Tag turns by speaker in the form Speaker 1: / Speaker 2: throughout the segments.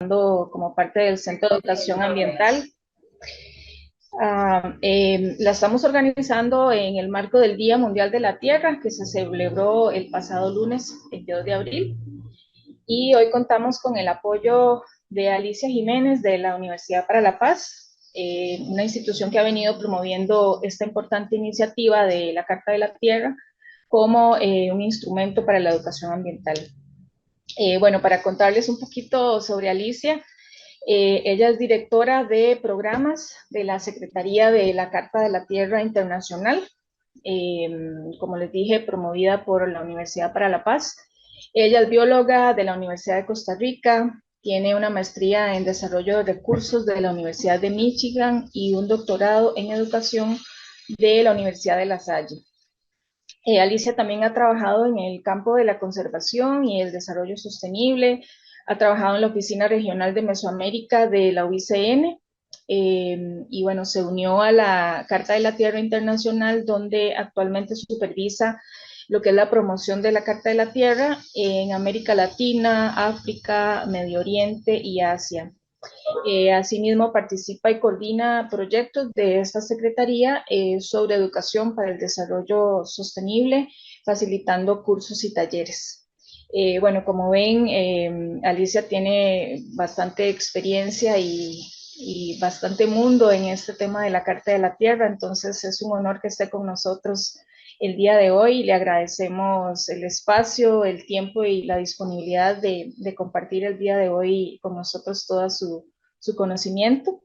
Speaker 1: como parte del Centro de Educación Ambiental. La estamos organizando en el marco del Día Mundial de la Tierra, que se celebró el pasado lunes 22 de abril. Y hoy contamos con el apoyo de Alicia Jiménez de la Universidad para la Paz, una institución que ha venido promoviendo esta importante iniciativa de la Carta de la Tierra como un instrumento para la educación ambiental. Bueno, para contarles un poquito sobre Alicia, ella es directora de programas de la Secretaría de la Carta de la Tierra Internacional, eh, como les dije, promovida por la Universidad para la Paz. Ella es bióloga de la Universidad de Costa Rica, tiene una maestría en desarrollo de recursos de la Universidad de Michigan y un doctorado en educación de la Universidad de La Salle. Alicia también ha trabajado en el campo de la conservación y el desarrollo sostenible, ha trabajado en la Oficina Regional de Mesoamérica de la UICN, y bueno, se unió a la Carta de la Tierra Internacional, donde actualmente supervisa lo que es la promoción de la Carta de la Tierra en América Latina, África, Medio Oriente y Asia. Asimismo, participa y coordina proyectos de esta Secretaría sobre educación para el desarrollo sostenible, facilitando cursos y talleres. Bueno, como ven, Alicia tiene bastante experiencia y bastante mundo en este tema de la Carta de la Tierra, entonces es un honor que esté con nosotros el día de hoy. Le agradecemos el espacio, el tiempo y la disponibilidad de compartir el día de hoy con nosotros toda su conocimiento.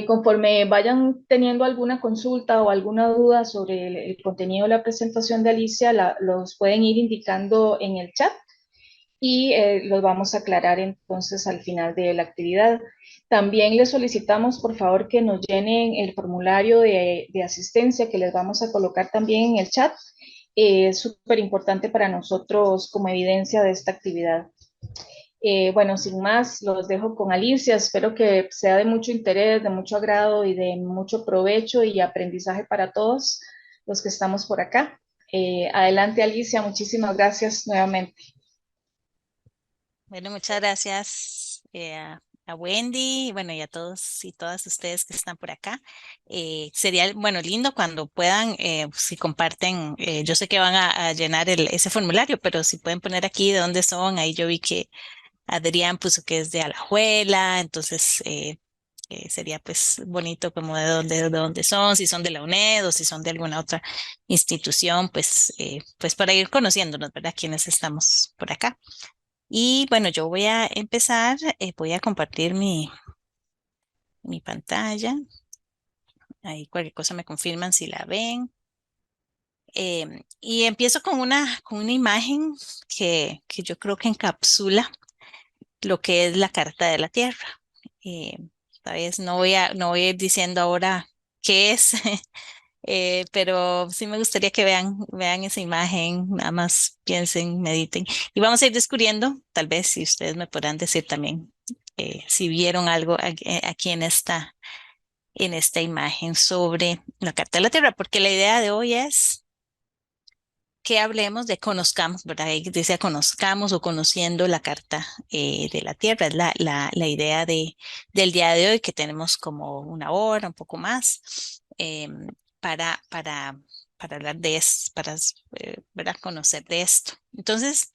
Speaker 1: Conforme vayan teniendo alguna consulta o alguna duda sobre el contenido de la presentación de Alicia, los pueden ir indicando en el chat y los vamos a aclarar entonces al final de la actividad. También les solicitamos por favor que nos llenen el formulario de asistencia que les vamos a colocar también en el chat. Es súper importante para nosotros como evidencia de esta actividad. Bueno, sin más, los dejo con Alicia. Espero que sea de mucho interés, de mucho agrado y de mucho provecho y aprendizaje para todos los que estamos por acá. Adelante, Alicia. Muchísimas gracias nuevamente.
Speaker 2: Bueno, muchas gracias a Wendy, y bueno, y a todos y todas ustedes que están por acá. Sería, bueno, lindo cuando puedan, si comparten, yo sé que van a llenar ese formulario, pero si pueden poner aquí de dónde son, ahí yo vi que Adrián puso que es de Alajuela, entonces sería pues bonito como de dónde son, si son de la UNED o si son de alguna otra institución, pues para ir conociéndonos, ¿verdad? Quienes estamos por acá. Y bueno, yo voy a empezar, voy a compartir mi pantalla. Ahí cualquier cosa me confirman si la ven. Y empiezo con una imagen que yo creo que encapsula lo que es la Carta de la Tierra. Eh, Tal vez no voy a ir diciendo ahora qué es, pero sí me gustaría que vean esa imagen, nada más piensen, mediten. Y vamos a ir descubriendo, tal vez si ustedes me podrán decir también si vieron algo aquí en esta imagen sobre la Carta de la Tierra, porque la idea de hoy es que hablemos de conozcamos, ¿verdad? Ahí dice conozcamos o conociendo la Carta de la Tierra, es la idea del día de hoy, que tenemos como una hora, un poco más, para, para, para hablar de esto, para ¿verdad? Conocer de esto. Entonces,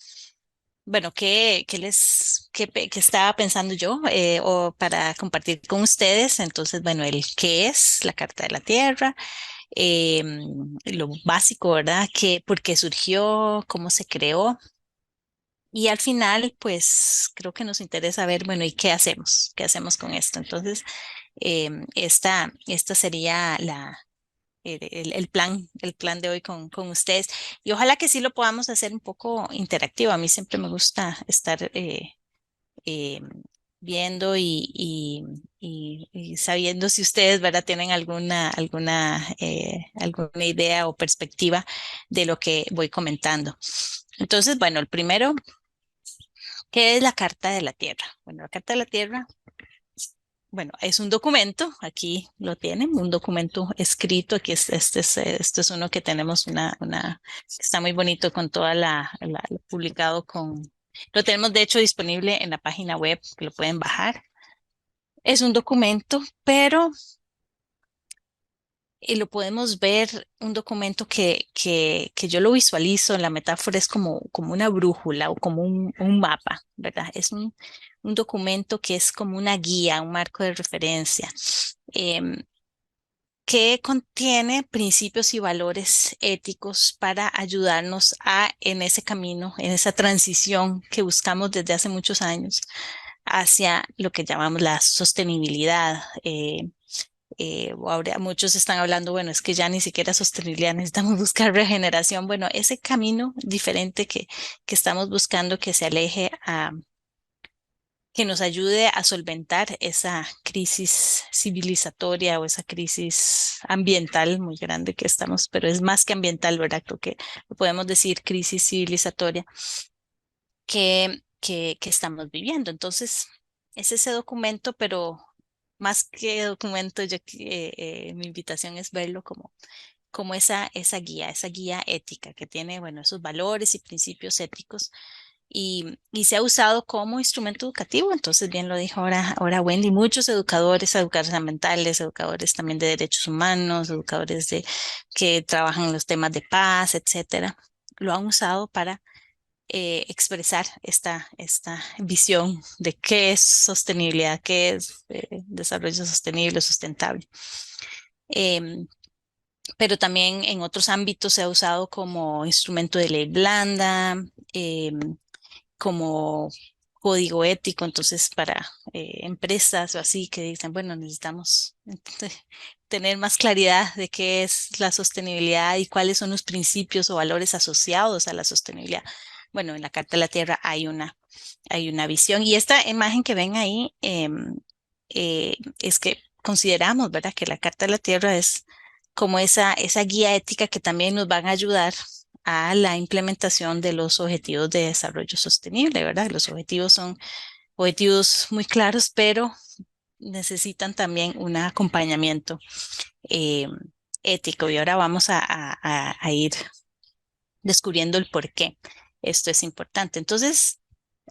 Speaker 2: bueno, qué estaba pensando yo o para compartir con ustedes? Entonces, bueno, el qué es la Carta de la Tierra, lo básico, ¿verdad? ¿Por qué surgió? ¿Cómo se creó? Y al final, pues creo que nos interesa ver, bueno, ¿y qué hacemos? ¿Qué hacemos con esto? Entonces, esta sería el plan de hoy con ustedes. Y ojalá que sí lo podamos hacer un poco interactivo. A mí siempre me gusta estar eh, viendo y sabiendo si ustedes, ¿verdad? Tienen alguna idea o perspectiva de lo que voy comentando. Entonces, bueno, el primero, ¿qué es la Carta de la Tierra? Bueno, la Carta de la Tierra, bueno, es un documento, aquí lo tienen, un documento escrito, aquí este es uno que tenemos está muy bonito con toda publicado Lo tenemos de hecho disponible en la página web, que lo pueden bajar. Es un documento, pero lo podemos ver, un documento que yo lo visualizo, la metáfora es como una brújula o como un mapa, ¿verdad? Es un documento que es como una guía, un marco de referencia, em, que contiene principios y valores éticos para ayudarnos en ese camino, en esa transición que buscamos desde hace muchos años hacia lo que llamamos la sostenibilidad. Ahora muchos están hablando, bueno, es que ya ni siquiera sostenibilidad, necesitamos buscar regeneración. Bueno, ese camino diferente que estamos buscando que se aleje que nos ayude a solventar esa crisis civilizatoria o esa crisis ambiental muy grande que estamos, pero es más que ambiental, ¿verdad? Creo que lo podemos decir crisis civilizatoria que estamos viviendo. Entonces, es ese documento, pero más que documento, mi invitación es verlo como esa guía ética que tiene, bueno, esos valores y principios éticos y se ha usado como instrumento educativo. Entonces, bien lo dijo ahora Wendy, muchos educadores ambientales, educadores también de derechos humanos, educadores que trabajan en los temas de paz, etcétera, lo han usado para expresar esta visión de qué es sostenibilidad, qué es desarrollo sostenible, sustentable. Em, pero también en otros ámbitos se ha usado como instrumento de ley blanda, como código ético, entonces para empresas o así que dicen, bueno, necesitamos tener más claridad de qué es la sostenibilidad y cuáles son los principios o valores asociados a la sostenibilidad. Bueno, en la Carta de la Tierra hay una visión y esta imagen que ven ahí es que consideramos, ¿verdad? Que la Carta de la Tierra es como esa guía ética que también nos van a ayudar a la implementación de los objetivos de desarrollo sostenible, ¿verdad? Los objetivos son objetivos muy claros, pero necesitan también un acompañamiento eh, ético. Y ahora vamos a ir descubriendo el por qué esto es importante. Entonces,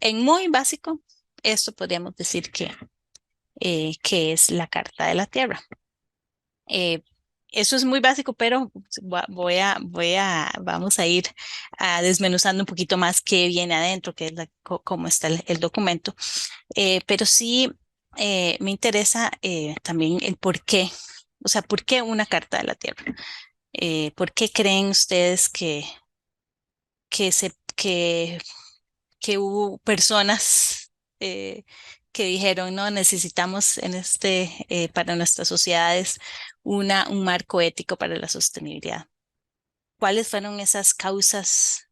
Speaker 2: en muy básico, esto podríamos decir que es la Carta de la Tierra. Eh, Eso es muy básico, pero vamos a ir desmenuzando un poquito más qué viene adentro, qué es cómo está el documento. Pero sí me interesa también el por qué, o sea, ¿por qué una carta de la Tierra? ¿Por qué creen ustedes que, se, que, que hubo personas que dijeron, no, necesitamos para nuestras sociedades un marco ético para la sostenibilidad? ¿Cuáles fueron esas causas,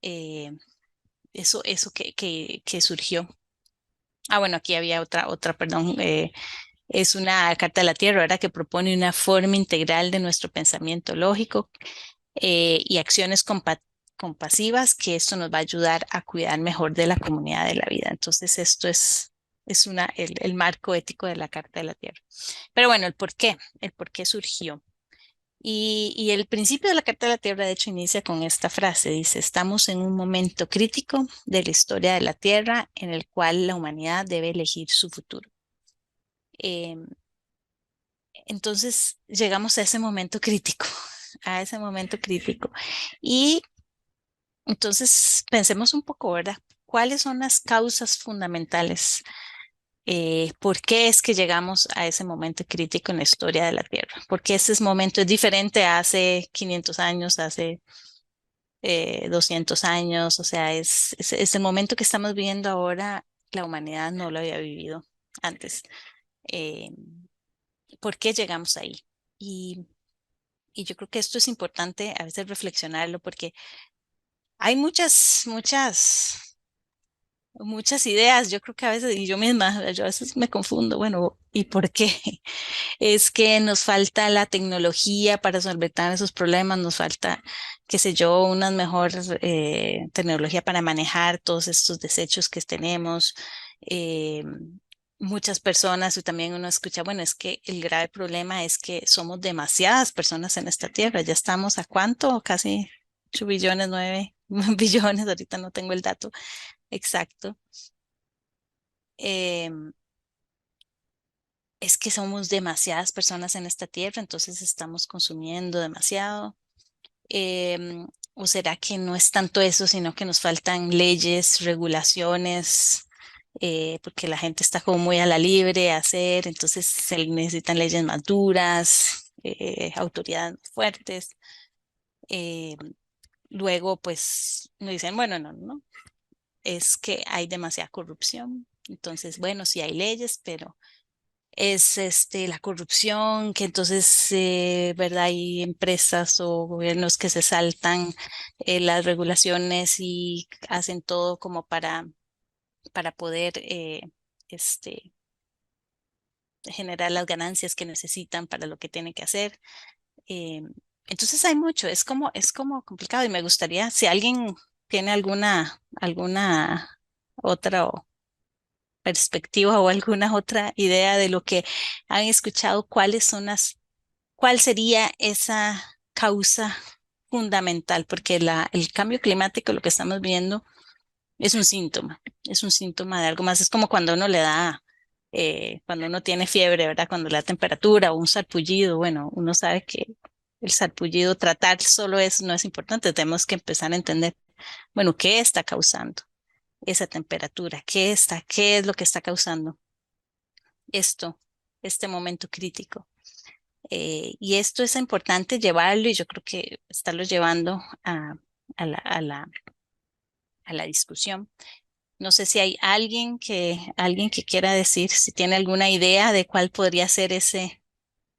Speaker 2: eh, eso que surgió? Ah, bueno, aquí había perdón, es una carta de la Tierra, ¿verdad? Que propone una forma integral de nuestro pensamiento lógico y acciones compasivas, que esto nos va a ayudar a cuidar mejor de la comunidad de la vida. Entonces, esto es el marco ético de la Carta de la Tierra. Pero bueno, el por qué surgió. Y el principio de la Carta de la Tierra, de hecho, inicia con esta frase. Dice, estamos en un momento crítico de la historia de la Tierra en el cual la humanidad debe elegir su futuro. Em, entonces, llegamos a ese momento crítico, a ese momento crítico. Y entonces, pensemos un poco, ¿verdad? ¿Cuáles son las causas fundamentales? ¿Por qué es que llegamos a ese momento crítico en la historia de la Tierra? Porque ese momento es diferente a hace 500 años, hace 200 años, o sea, es el momento que estamos viviendo ahora, la humanidad no lo había vivido antes. Eh, ¿Por qué llegamos ahí? Y, y yo creo que esto es importante a veces reflexionarlo porque hay muchas ideas. Yo creo que a veces, y yo misma, yo a veces me confundo, bueno, ¿y por qué? Es que nos falta la tecnología para solventar esos problemas, nos falta, qué sé yo, una mejor tecnología para manejar todos estos desechos que tenemos. Eh, Muchas personas, y también uno escucha, bueno, es que el grave problema es que somos demasiadas personas en esta tierra. Ya estamos a cuánto, casi 8 billones, 9 billones, ahorita no tengo el dato exacto. Es que somos demasiadas personas en esta tierra, entonces estamos consumiendo demasiado. Em, ¿O será que no es tanto eso, sino que nos faltan leyes, regulaciones, porque la gente está como muy a la libre a hacer, entonces se necesitan leyes más duras, autoridades más fuertes? Eh, Luego, pues, nos dicen, bueno, no, es que hay demasiada corrupción. Entonces, bueno, sí hay leyes, pero es la corrupción, que entonces, ¿verdad? Hay empresas o gobiernos que se saltan las regulaciones y hacen todo como para poder este, generar las ganancias que necesitan para lo que tienen que hacer. Eh, entonces hay mucho, es como complicado y me gustaría, si alguien tiene alguna otra perspectiva o alguna otra idea de lo que han escuchado, cuál sería esa causa fundamental, porque el cambio climático, lo que estamos viendo, es un síntoma de algo más. Es como cuando uno le da, cuando uno tiene fiebre, ¿verdad? Cuando le da temperatura o un sarpullido, bueno, uno sabe que el sarpullido, tratar solo eso no es importante, tenemos que empezar a entender, bueno, ¿qué está causando esa temperatura? ¿Qué es lo que está causando esto, este momento crítico? Y esto es importante llevarlo y yo creo que estarlo llevando a la, a la, a la discusión. No sé si hay alguien que quiera decir, si tiene alguna idea de cuál podría ser ese,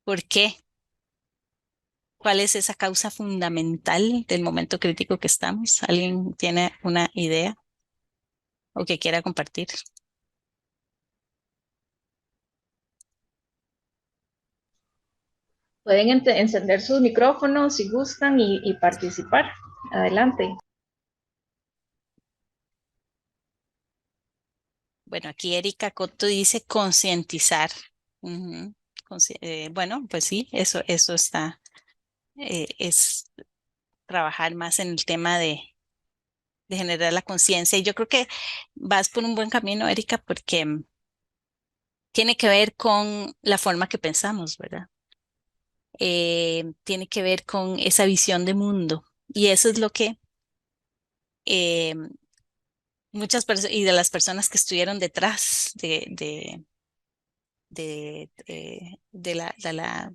Speaker 2: por qué, cuál es esa causa fundamental del momento crítico que estamos. ¿Alguien tiene una idea o que quiera compartir?
Speaker 1: Pueden encender sus micrófonos si gustan y participar. Adelante.
Speaker 2: Bueno, aquí Erika Coto dice concientizar. Ujú. Bueno, pues sí, eso está, es trabajar más en el tema de generar la conciencia. Y yo creo que vas por un buen camino, Erika, porque tiene que ver con la forma que pensamos, ¿verdad? Tiene que ver con esa visión de mundo. Y eso es lo que eh, muchas personas, y de las personas que estuvieron detrás de la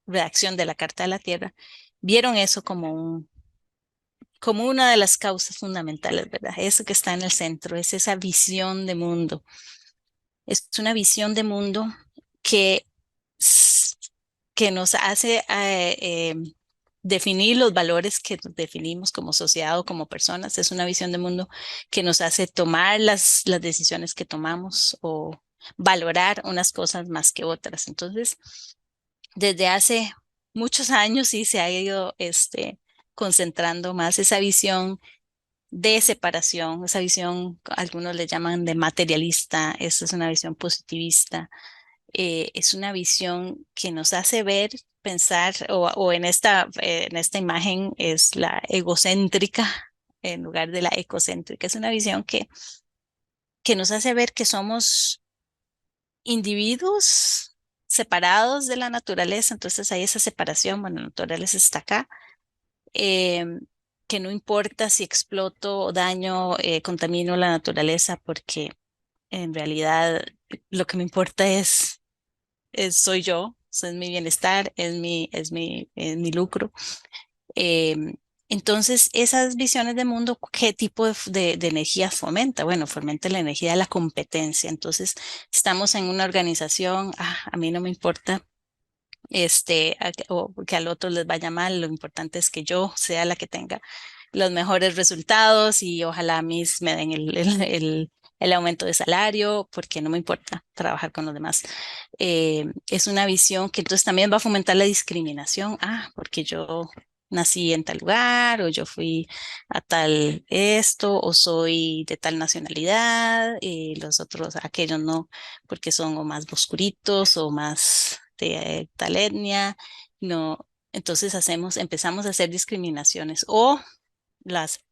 Speaker 2: redacción de la Carta de la Tierra, vieron eso como una de las causas fundamentales, ¿verdad? Eso que está en el centro, es esa visión de mundo. Es una visión de mundo que, s- que nos hace definir los valores que definimos como sociedad o como personas. Es una visión de mundo que nos hace tomar las decisiones que tomamos o valorar unas cosas más que otras. Entonces, desde hace muchos años sí se ha ido concentrando más esa visión de separación, esa visión, algunos le llaman de materialista, esta es una visión positivista, es una visión que nos hace ver, pensar, o en esta imagen es la egocéntrica en lugar de la ecocéntrica, es una visión que nos hace ver que somos individuos separados de la naturaleza, entonces hay esa separación, bueno, la naturaleza está acá, em, que no importa si exploto o daño, contamino la naturaleza, porque en realidad lo que me importa soy yo, es mi bienestar, es mi lucro. Em, entonces, esas visiones de mundo, ¿qué tipo de energía fomenta? Bueno, fomenta la energía de la competencia. Entonces, estamos en una organización, a mí no me importa o que al otro les vaya mal, lo importante es que yo sea la que tenga los mejores resultados y ojalá a mí me den el aumento de salario porque no me importa trabajar con los demás. Es una visión que entonces también va a fomentar la discriminación, porque yo nací en tal lugar o yo fui a tal esto o soy de tal nacionalidad y los otros, aquellos no, porque son o más oscuritos o más de tal etnia, no. Entonces empezamos a hacer discriminaciones o las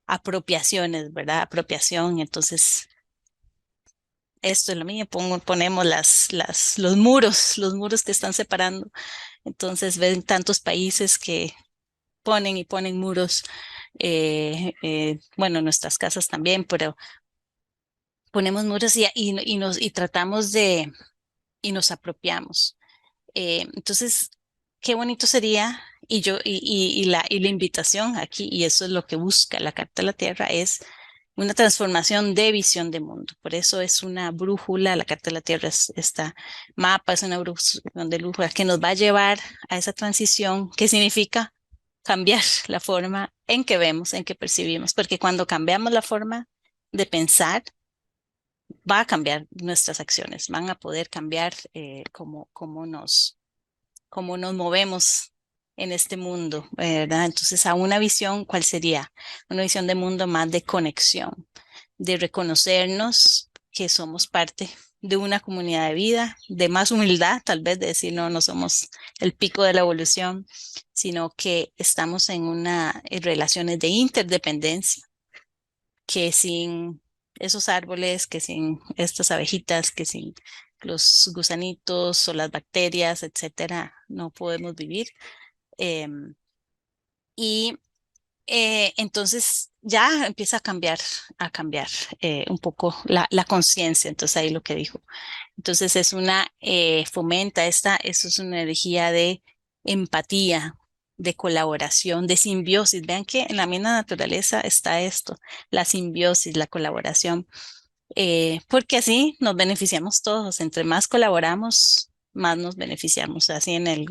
Speaker 2: apropiaciones, ¿verdad? Apropiación, entonces esto es lo mío, ponemos los muros que están separando. Entonces ven tantos países que ponen y ponen muros, bueno, nuestras casas también, pero ponemos muros y tratamos y nos apropiamos. Entonces, qué bonito sería, y la invitación aquí, y eso es lo que busca la Carta de la Tierra, es una transformación de visión de mundo. Por eso es una brújula, la Carta de la Tierra esta mapa, es una brújula que nos va a llevar a esa transición, que significa cambiar la forma en que vemos, en que percibimos, porque cuando cambiamos la forma de pensar, va a cambiar nuestras acciones, van a poder cambiar cómo nos movemos en este mundo, ¿verdad? Entonces, a una visión, ¿cuál sería? Una visión de mundo más de conexión, de reconocernos que somos parte de una comunidad de vida, de más humildad, tal vez de decir, no, no somos el pico de la evolución, sino que estamos en relaciones de interdependencia, que sin esos árboles, que sin estas abejitas, que sin los gusanitos o las bacterias, etcétera, no podemos vivir. Em, y entonces ya empieza a cambiar un poco la conciencia. Entonces ahí lo que dijo. Entonces es fomenta eso es una energía de empatía, de colaboración, de simbiosis. Vean que en la misma naturaleza está esto, la simbiosis, la colaboración, porque así nos beneficiamos todos. Entre más colaboramos, más nos beneficiamos. Así en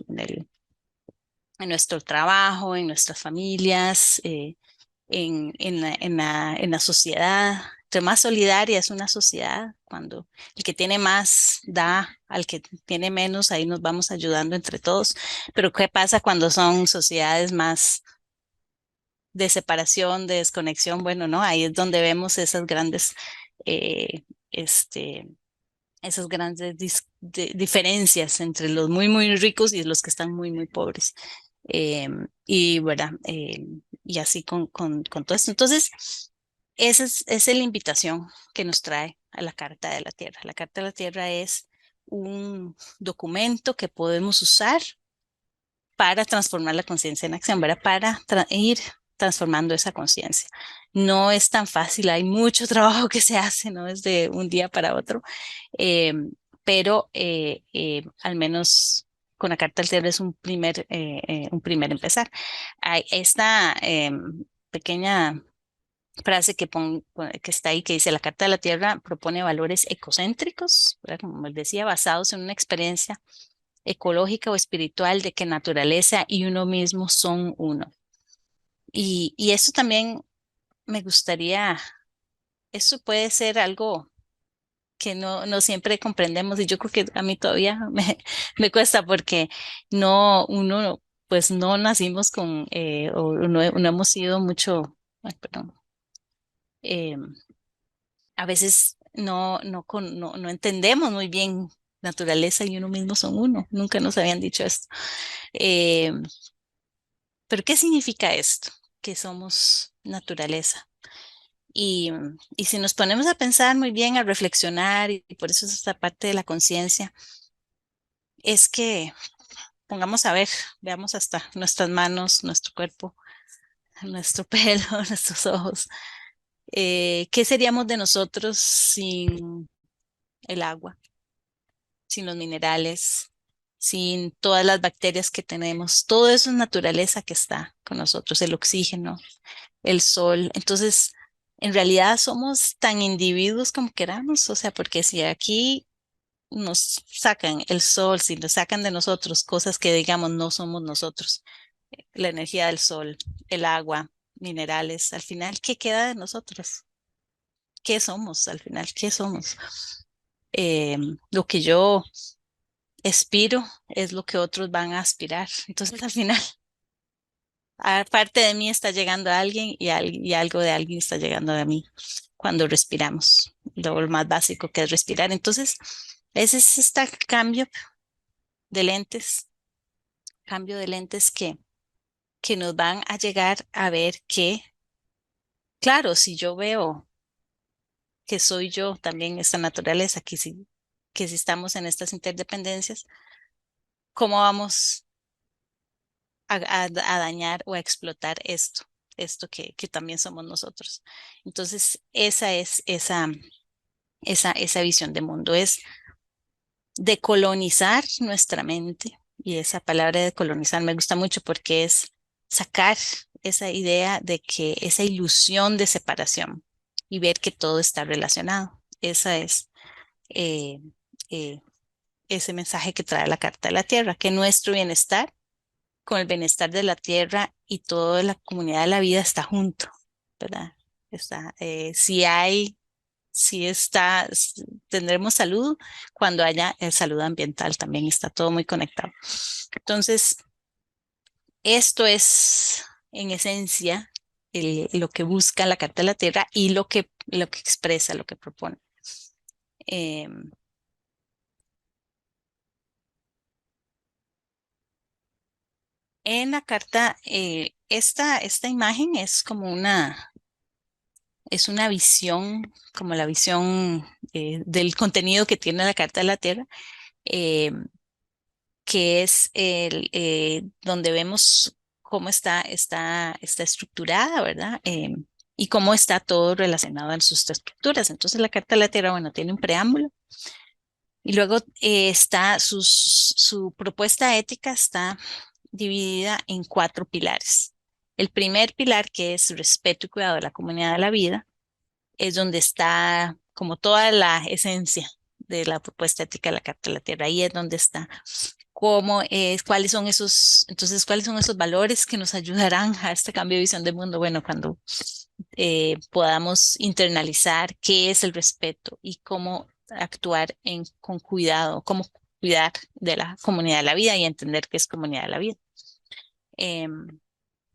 Speaker 2: nuestro trabajo, en nuestras familias, en la sociedad. Entre más solidaria es una sociedad, cuando el que tiene más da al que tiene menos, ahí nos vamos ayudando entre todos. Pero ¿qué pasa cuando son sociedades más de separación, de desconexión? Bueno, no, ahí es donde vemos eh, este, esas grandes diferencias entre los muy, muy ricos y los que están muy, muy pobres. Y, ¿verdad? Y así con todo esto. Entonces, esa es la invitación que nos trae a la Carta de la Tierra. La Carta de la Tierra es un documento que podemos usar para transformar la conciencia en acción, ¿verdad? Para ir transformando esa conciencia. No es tan fácil, hay mucho trabajo que se hace, no es de un día para otro, eh, pero al menos con la Carta del Cielo es un primer empezar. Hay esta pequeña frase que está ahí que dice: la Carta de la Tierra propone valores ecocéntricos, ¿verdad? Como les decía, basados en una experiencia ecológica o espiritual de que naturaleza y uno mismo son uno. Y eso también me gustaría, eso puede ser algo que no siempre comprendemos, y yo creo que a mí todavía me cuesta, porque uno, pues no nacimos o no hemos sido mucho, ay, perdón, eh, a veces no entendemos muy bien naturaleza y uno mismo son uno, nunca nos habían dicho esto. Eh, pero ¿qué significa esto? Que somos naturaleza. Y si nos ponemos a pensar muy bien, a reflexionar, y por eso es esta parte de la conciencia, es que pongamos a ver, veamos hasta nuestras manos, nuestro cuerpo, nuestro pelo, nuestros ojos. ¿Qué seríamos de nosotros sin el agua, sin los minerales, sin todas las bacterias que tenemos? Todo eso es naturaleza que está con nosotros, el oxígeno, el sol. Entonces, en realidad somos tan individuos como queramos, o sea, porque si aquí nos sacan el sol, si nos sacan de nosotros cosas que digamos no somos nosotros, la energía del sol, el agua, minerales, al final, ¿qué queda de nosotros? ¿Qué somos al final? ¿Qué somos? Lo que yo aspiro es lo que otros van a aspirar. Entonces, al final, parte de mí está llegando a alguien, y algo de alguien está llegando a mí cuando respiramos, lo más básico que es respirar. Entonces, ese es este de lentes, cambio de lentes que nos van a llegar a ver que claro, si yo veo que soy yo también esta naturaleza, que si estamos en estas interdependencias, ¿cómo vamos a dañar o a explotar esto que también somos nosotros? Entonces, esa es esa visión de mundo, es decolonizar nuestra mente. Y esa palabra de colonizar me gusta mucho porque es sacar esa idea de que esa ilusión de separación y ver que todo está relacionado. Esa es eh, eh, ese mensaje que trae la Carta de la Tierra, que nuestro bienestar con el bienestar de la Tierra y toda la comunidad de la vida está junto, ¿verdad? Si hay, si está, tendremos salud cuando haya salud ambiental, también está todo muy conectado. Entonces, esto es en esencia lo que busca la Carta de la Tierra y lo que expresa, lo que propone. Em, en la carta, esta imagen es una visión, como la visión del contenido que tiene la Carta de la Tierra, eh, que es donde vemos cómo está estructurada, ¿verdad? Y cómo está todo relacionado en sus estructuras. Entonces, la Carta de la Tierra, bueno, tiene un preámbulo y luego está su propuesta ética está dividida en 4 pilares. El primer pilar, que es respeto y cuidado de la comunidad de la vida, es donde está como toda la esencia de la propuesta ética de la Carta de la Tierra. Ahí es donde está cuáles son esos valores que nos ayudarán a este cambio de visión del mundo. Bueno, cuando podamos internalizar qué es el respeto y cómo actuar con cuidado, cómo cuidar de la comunidad de la vida y entender qué es comunidad de la vida. Em,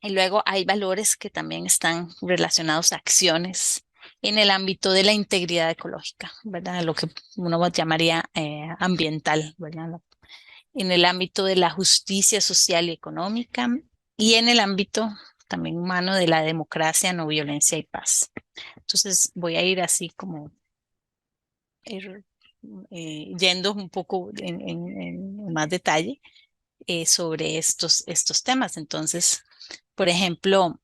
Speaker 2: y luego hay valores que también están relacionados a acciones en el ámbito de la integridad ecológica, ¿verdad? Lo que uno llamaría ambiental, ¿verdad? En el ámbito de la justicia social y económica y en el ámbito también humano de la democracia, no violencia y paz. Entonces voy a ir así como ir, yendo un poco en más detalle sobre estos temas. Entonces, por ejemplo,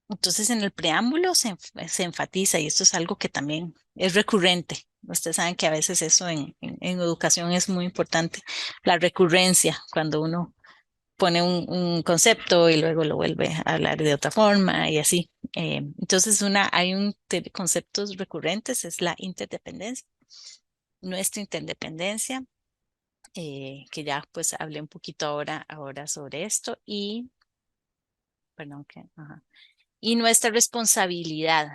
Speaker 2: en el preámbulo se enfatiza, y esto es algo que también es recurrente. Ustedes saben que a veces eso en educación es muy importante, la recurrencia, cuando uno pone un concepto y luego lo vuelve a hablar de otra forma y así. Entonces, hay conceptos recurrentes, es la interdependencia, nuestra interdependencia, que ya pues hablé un poquito ahora sobre esto perdón, ajá, y nuestra responsabilidad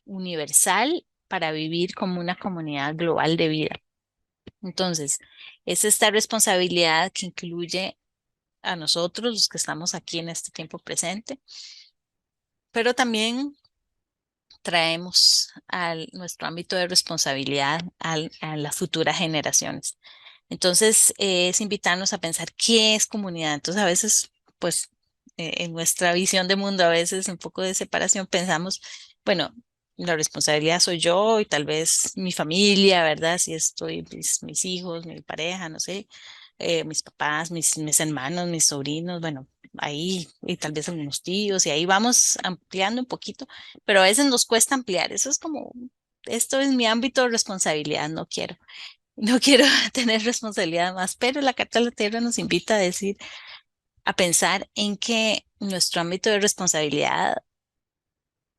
Speaker 2: universal para vivir como una comunidad global de vida. Entonces, es esta responsabilidad que incluye a nosotros, los que estamos aquí en este tiempo presente, pero también traemos a nuestro ámbito de responsabilidad a las futuras generaciones. Entonces, es invitarnos a pensar qué es comunidad. Entonces, a veces, pues, en nuestra visión de mundo, a veces un poco de separación, pensamos, bueno, la responsabilidad soy yo y tal vez mi familia, ¿verdad? Si estoy, mis hijos, mi pareja, no sé, mis papás, mis hermanos, mis sobrinos, bueno, ahí, y tal vez algunos tíos, y ahí vamos ampliando un poquito, pero a veces nos cuesta ampliar. Eso es como, esto es mi ámbito de responsabilidad, no quiero. No quiero tener responsabilidad más, pero la Carta de la Tierra nos invita a decir, a pensar en que nuestro ámbito de responsabilidad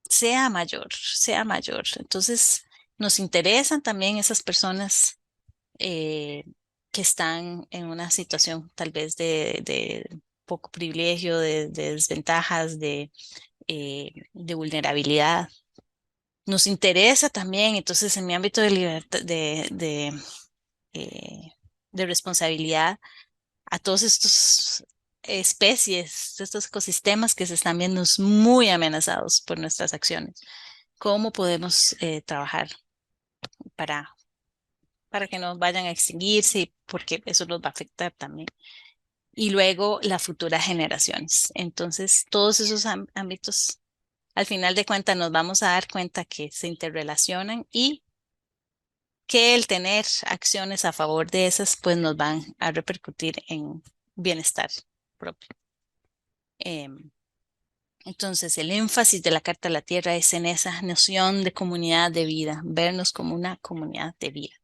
Speaker 2: sea mayor, sea mayor. Entonces, nos interesan también esas personas eh, que están en una situación tal vez de poco privilegio, de desventajas, de vulnerabilidad. Nos interesa también, entonces, en mi ámbito de libertad, eh, de responsabilidad a todos estos especies, estos ecosistemas que se están viendo muy amenazados por nuestras acciones. ¿Cómo podemos trabajar para, para que no vayan a extinguirse? Porque eso nos va a afectar también. Y luego las futuras generaciones. Entonces, todos esos ámbitos al final de cuentas nos vamos a dar cuenta que se interrelacionan y que el tener acciones a favor de esas, pues nos van a repercutir en bienestar propio. Entonces, el énfasis de la Carta de la Tierra es en esa noción de comunidad de vida, vernos como una comunidad de vida.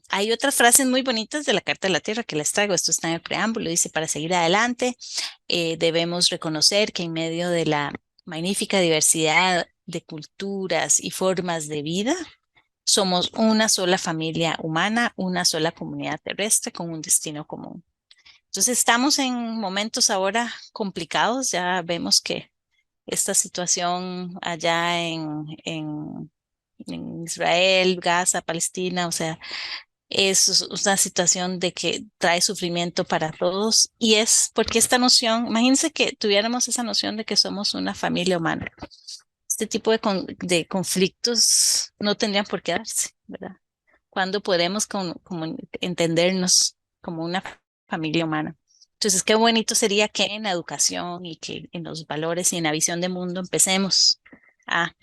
Speaker 2: Hay otras frases muy bonitas de la Carta de la Tierra que les traigo. Esto está en el preámbulo. Dice, para seguir adelante, debemos reconocer que en medio de la magnífica diversidad de culturas y formas de vida, somos una sola familia humana, una sola comunidad terrestre con un destino común. Entonces estamos en momentos ahora complicados. Ya vemos que esta situación allá en Israel, Gaza, Palestina, o sea, es una situación de que trae sufrimiento para todos y es porque esta noción, imagínense que tuviéramos esa noción de que somos una familia humana. Este tipo de conflictos no tendrían por qué darse, ¿verdad? Cuando podemos como entendernos como una familia humana. Entonces, qué bonito sería que en la educación y que en los valores y en la visión de mundo empecemos a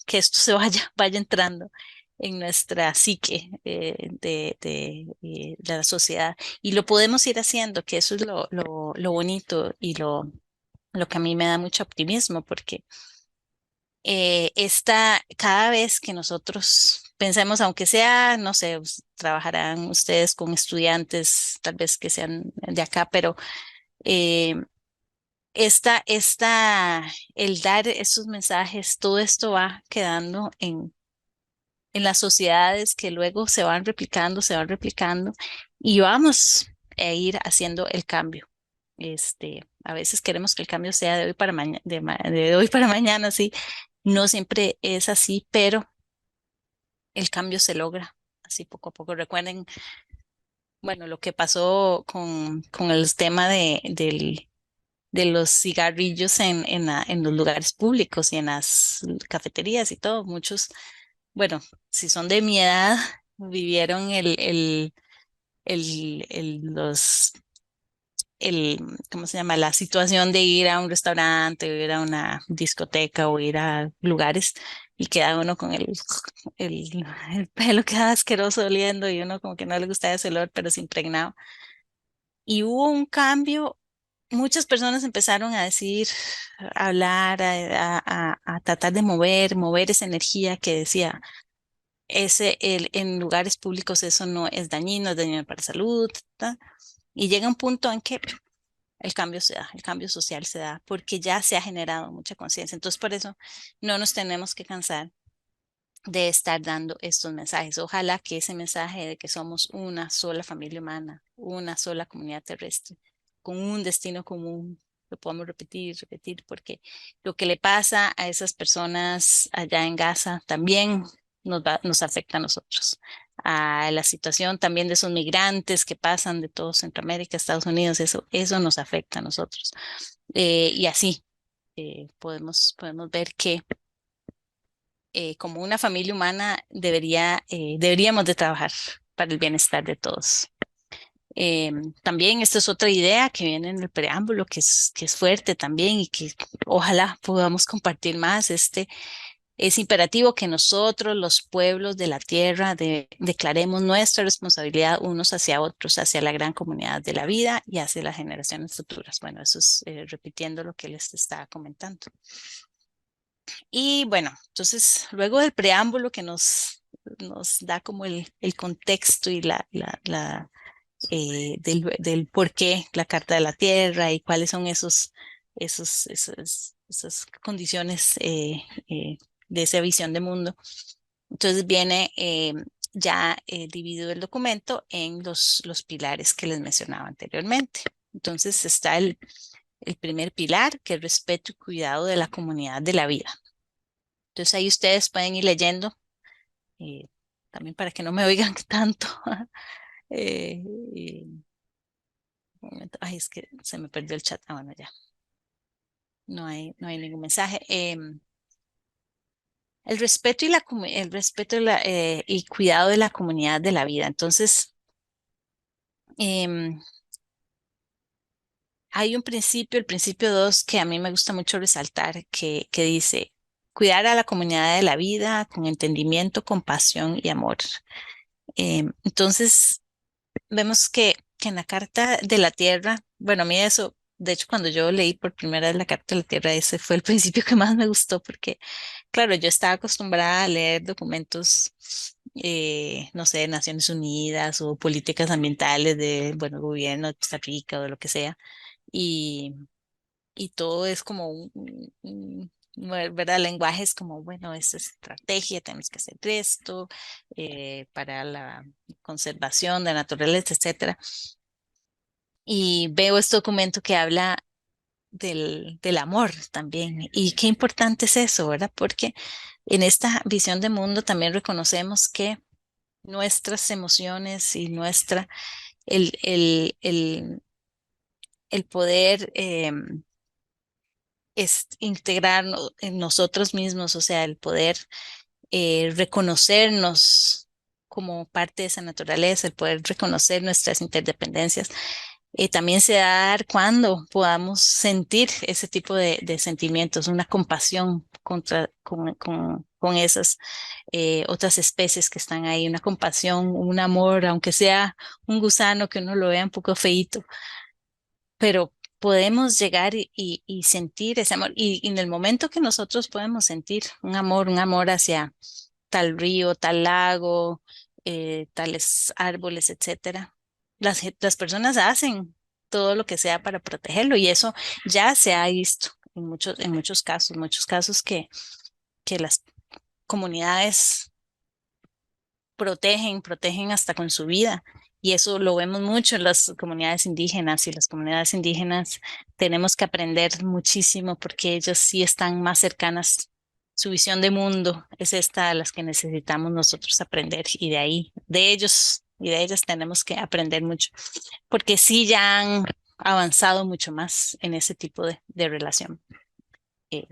Speaker 2: que esto se vaya entrando en nuestra psique de la sociedad. Y lo podemos ir haciendo, que eso es lo bonito y lo que a mí me da mucho optimismo, porque cada vez que nosotros pensemos, aunque sea, no sé, trabajarán ustedes con estudiantes, tal vez que sean de acá, pero eh, el dar esos mensajes, todo esto va quedando en las sociedades que luego se van replicando y vamos a ir haciendo el cambio. A veces queremos que el cambio sea de hoy para mañana, de hoy para mañana, sí. No siempre es así, pero el cambio se logra así poco a poco. Recuerden, bueno, lo que pasó con el tema de los cigarrillos en los lugares públicos y en las cafeterías y todo. Muchos, bueno, si son de mi edad, vivieron los ¿cómo se llama? La situación de ir a un restaurante, o ir a una discoteca o ir a lugares y queda uno con el, el pelo queda asqueroso oliendo y uno como que no le gusta ese olor, pero es impregnado. Y hubo un cambio, muchas personas empezaron a decir, a hablar, a tratar de mover esa energía que decía, en lugares públicos eso no es dañino para la salud, ¿ta? Y llega un punto en que el cambio se da, el cambio social se da, porque ya se ha generado mucha conciencia. Entonces, por eso no nos tenemos que cansar de estar dando estos mensajes. Ojalá que ese mensaje de que somos una sola familia humana, una sola comunidad terrestre, con un destino común, lo podamos repetir, repetir, porque lo que le pasa a esas personas allá en Gaza también nos afecta a nosotros. A la situación también de esos migrantes que pasan de todo Centroamérica, Estados Unidos, eso nos afecta a nosotros. Y así podemos ver que como una familia humana deberíamos de trabajar para el bienestar de todos. También esta es otra idea que viene en el preámbulo, que es fuerte también y que ojalá podamos compartir más. Es imperativo que nosotros, los pueblos de la tierra, declaremos nuestra responsabilidad unos hacia otros, hacia la gran comunidad de la vida y hacia las generaciones futuras. Bueno, eso es repitiendo lo que les estaba comentando. Y bueno, entonces, luego del preámbulo que nos da como el contexto y del por qué la Carta de la Tierra y cuáles son esas condiciones de esa visión de mundo. Entonces viene ya dividido el documento en los pilares que les mencionaba anteriormente. Entonces está el primer pilar, que es respeto y cuidado de la comunidad de la vida. Entonces ahí ustedes pueden ir leyendo, eh, también para que no me oigan tanto. Eh, y- un momento. Ay, es que se me perdió el chat. Ah, bueno, ya. No hay ningún mensaje. El respeto el respeto y cuidado de la comunidad de la vida. Entonces, em, hay un principio, el principio 2, que a mí me gusta mucho resaltar, que dice, cuidar a la comunidad de la vida con entendimiento, compasión y amor. Entonces, vemos que en la Carta de la Tierra, bueno, a mí eso, de hecho, cuando yo leí por primera vez la Carta de la Tierra, ese fue el principio que más me gustó, porque, claro, yo estaba acostumbrada a leer documentos, no sé, de Naciones Unidas o políticas ambientales de, bueno, gobierno de Costa Rica o de lo que sea, y, y todo es como ¿verdad? El lenguaje es como, bueno, esta es estrategia, tenemos que hacer esto para la conservación de la naturaleza, etcétera. Y veo este documento que habla del amor también. Y qué importante es eso, ¿verdad? Porque en esta visión de mundo también reconocemos que nuestras emociones y el poder es integrarnos en nosotros mismos, o sea, el poder reconocernos como parte de esa naturaleza, el poder reconocer nuestras interdependencias. También se va a dar cuando podamos sentir ese tipo de sentimientos, una compasión con esas otras especies que están ahí, una compasión, un amor, aunque sea un gusano que uno lo vea un poco feíto, pero podemos llegar y sentir ese amor. Y en el momento que nosotros podemos sentir un amor hacia tal río, tal lago, tales árboles, etcétera, las personas hacen todo lo que sea para protegerlo y eso ya se ha visto en muchos casos que las comunidades protegen hasta con su vida. Y eso lo vemos mucho en las comunidades indígenas y las comunidades indígenas tenemos que aprender muchísimo porque ellos sí están más cercanas. Su visión de mundo es esta a las que necesitamos nosotros aprender y de ahí, de ellos y de ellas tenemos que aprender mucho porque sí ya han avanzado mucho más en ese tipo de relación. Eh,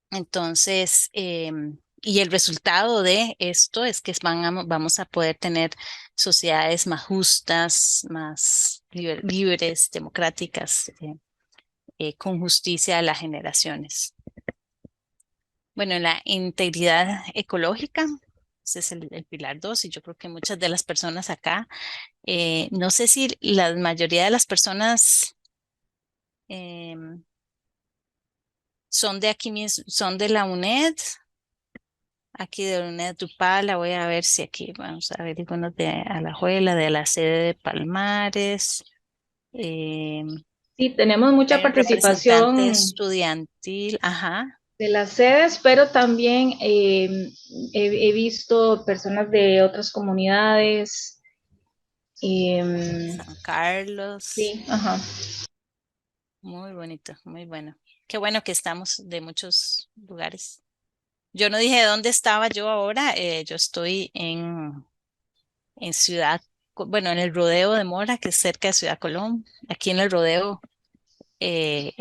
Speaker 2: entonces, y el resultado de esto es que vamos a poder tener sociedades más justas, más libres, democráticas, con justicia a las generaciones. Bueno, la integridad ecológica, ese es el pilar 2, y yo creo que muchas de las personas acá, no sé si la mayoría de las personas em, son de aquí mismo, son de la UNED. Aquí de Luna de Tupala, voy a ver si aquí vamos a ver algunos de Alajuela, de la sede de Palmares. eh,
Speaker 1: Sí, tenemos mucha
Speaker 2: Hay un representante
Speaker 1: participación
Speaker 2: estudiantil, ajá,
Speaker 1: de las sedes, pero también he visto personas de otras comunidades.
Speaker 2: San Carlos,
Speaker 1: Sí, ajá.
Speaker 2: muy bonito, muy bueno. Qué bueno que estamos de muchos lugares. Yo no dije dónde estaba yo ahora, yo estoy en bueno, en el Rodeo de Mora, que es cerca de Ciudad Colón. Aquí en el Rodeo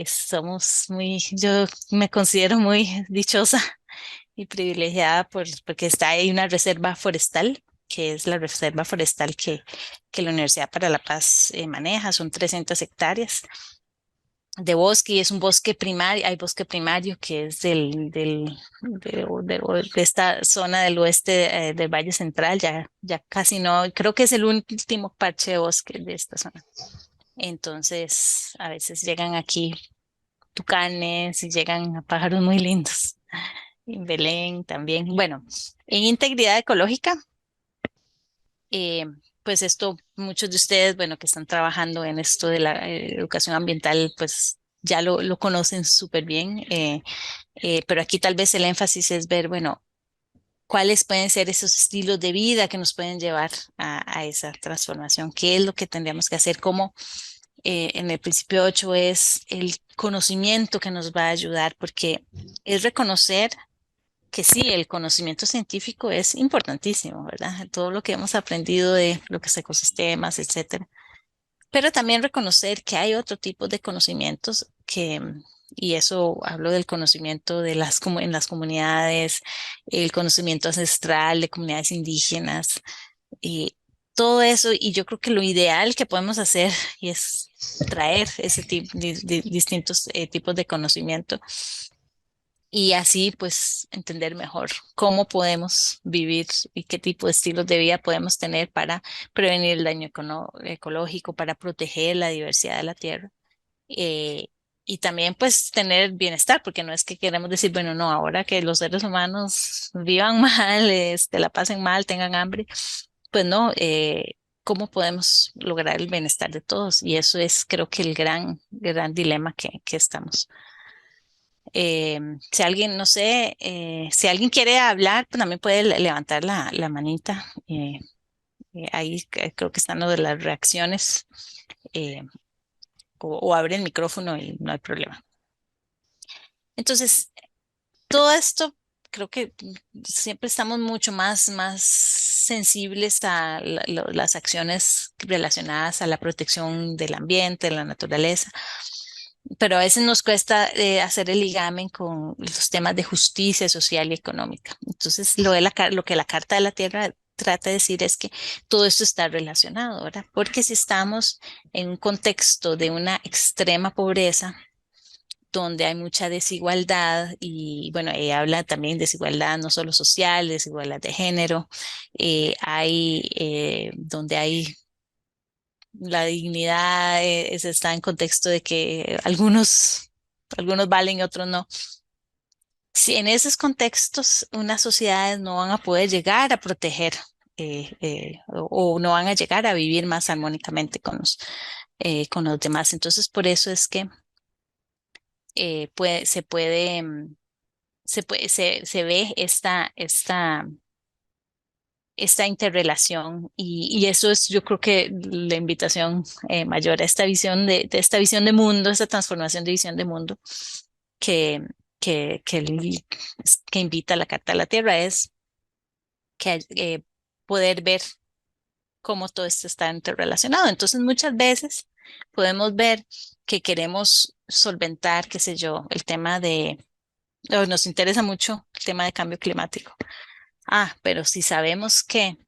Speaker 2: somos yo me considero muy dichosa y privilegiada porque está ahí una reserva forestal, que es la reserva forestal que la Universidad para la Paz maneja, son 300 hectáreas de bosque y es un bosque primario, hay bosque primario que es de esta zona del oeste del Valle Central, ya casi no, creo que es el último parche de bosque de esta zona. Entonces, a veces llegan aquí tucanes y llegan a pájaros muy lindos. En Belén también. Bueno, en integridad ecológica, eh, pues esto, muchos de ustedes, bueno, que están trabajando en esto de la educación ambiental, pues ya lo conocen súper bien, pero aquí tal vez el énfasis es ver, bueno, cuáles pueden ser esos estilos de vida que nos pueden llevar a esa transformación, qué es lo que tendríamos que hacer, cómo en el principio 8 es el conocimiento que nos va a ayudar, porque es reconocer que sí, el conocimiento científico es importantísimo, ¿verdad? Todo lo que hemos aprendido de lo que es ecosistemas, etcétera. Pero también reconocer que hay otro tipo de conocimientos y eso hablo del conocimiento en las comunidades, el conocimiento ancestral de comunidades indígenas, y todo eso, y yo creo que lo ideal que podemos hacer, y es traer ese tipo de distintos tipos de conocimiento y así pues entender mejor cómo podemos vivir y qué tipo de estilos de vida podemos tener para prevenir el daño ecológico, para proteger la diversidad de la tierra. eh, y también pues tener bienestar, porque no es que queremos decir, bueno, no, ahora que los seres humanos vivan mal, la pasen mal, tengan hambre, pues no, ¿cómo podemos lograr el bienestar de todos? Y eso es creo que el gran dilema que estamos. Si alguien, no sé, si alguien quiere hablar, pues también puede levantar la manita. Ahí creo que están lo de las reacciones, eh, o abre el micrófono y no hay problema. Entonces, todo esto, creo que siempre estamos mucho más sensibles a las acciones relacionadas a la protección del ambiente, de la naturaleza, pero a veces nos cuesta hacer el ligamen con los temas de justicia social y económica. Entonces, lo que la Carta de la Tierra trata de decir es que todo esto está relacionado, ¿verdad? Porque si estamos en un contexto de una extrema pobreza, donde hay mucha desigualdad y bueno, ella habla también de desigualdad no solo social, desigualdad de género, donde hay la dignidad, está en contexto de que algunos valen y otros no. Si en esos contextos unas sociedades no van a poder llegar a proteger o no van a llegar a vivir más armónicamente con los demás. Entonces, por eso es que se puede se ve esta interrelación y eso es yo creo que la invitación mayor a esta visión de esta visión de mundo, esta transformación de visión de mundo que, que invita a la Carta de la Tierra es que poder ver cómo todo esto está interrelacionado. Entonces muchas veces podemos ver que queremos solventar, qué sé yo, el tema nos interesa mucho el tema de cambio climático. Ah, pero si sabemos que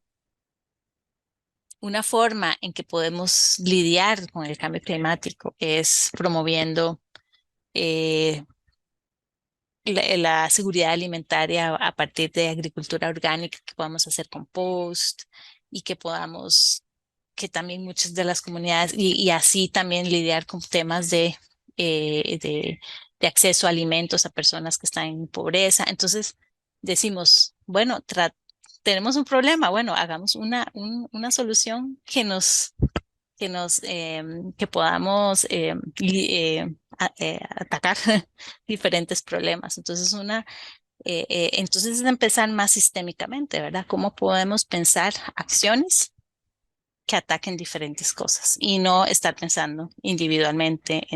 Speaker 2: una forma en que podemos lidiar con el cambio climático es promoviendo eh, la seguridad alimentaria a partir de agricultura orgánica, que podamos hacer compost y que podamos, que también muchas de las comunidades, y así también lidiar con temas eh, de, de acceso a alimentos a personas que están en pobreza. Entonces decimos, bueno, tenemos un problema, bueno, hagamos una solución que podamos atacar diferentes problemas. Entonces, entonces es empezar más sistémicamente, ¿verdad? ¿Cómo podemos pensar acciones que ataquen diferentes cosas y no estar pensando individualmente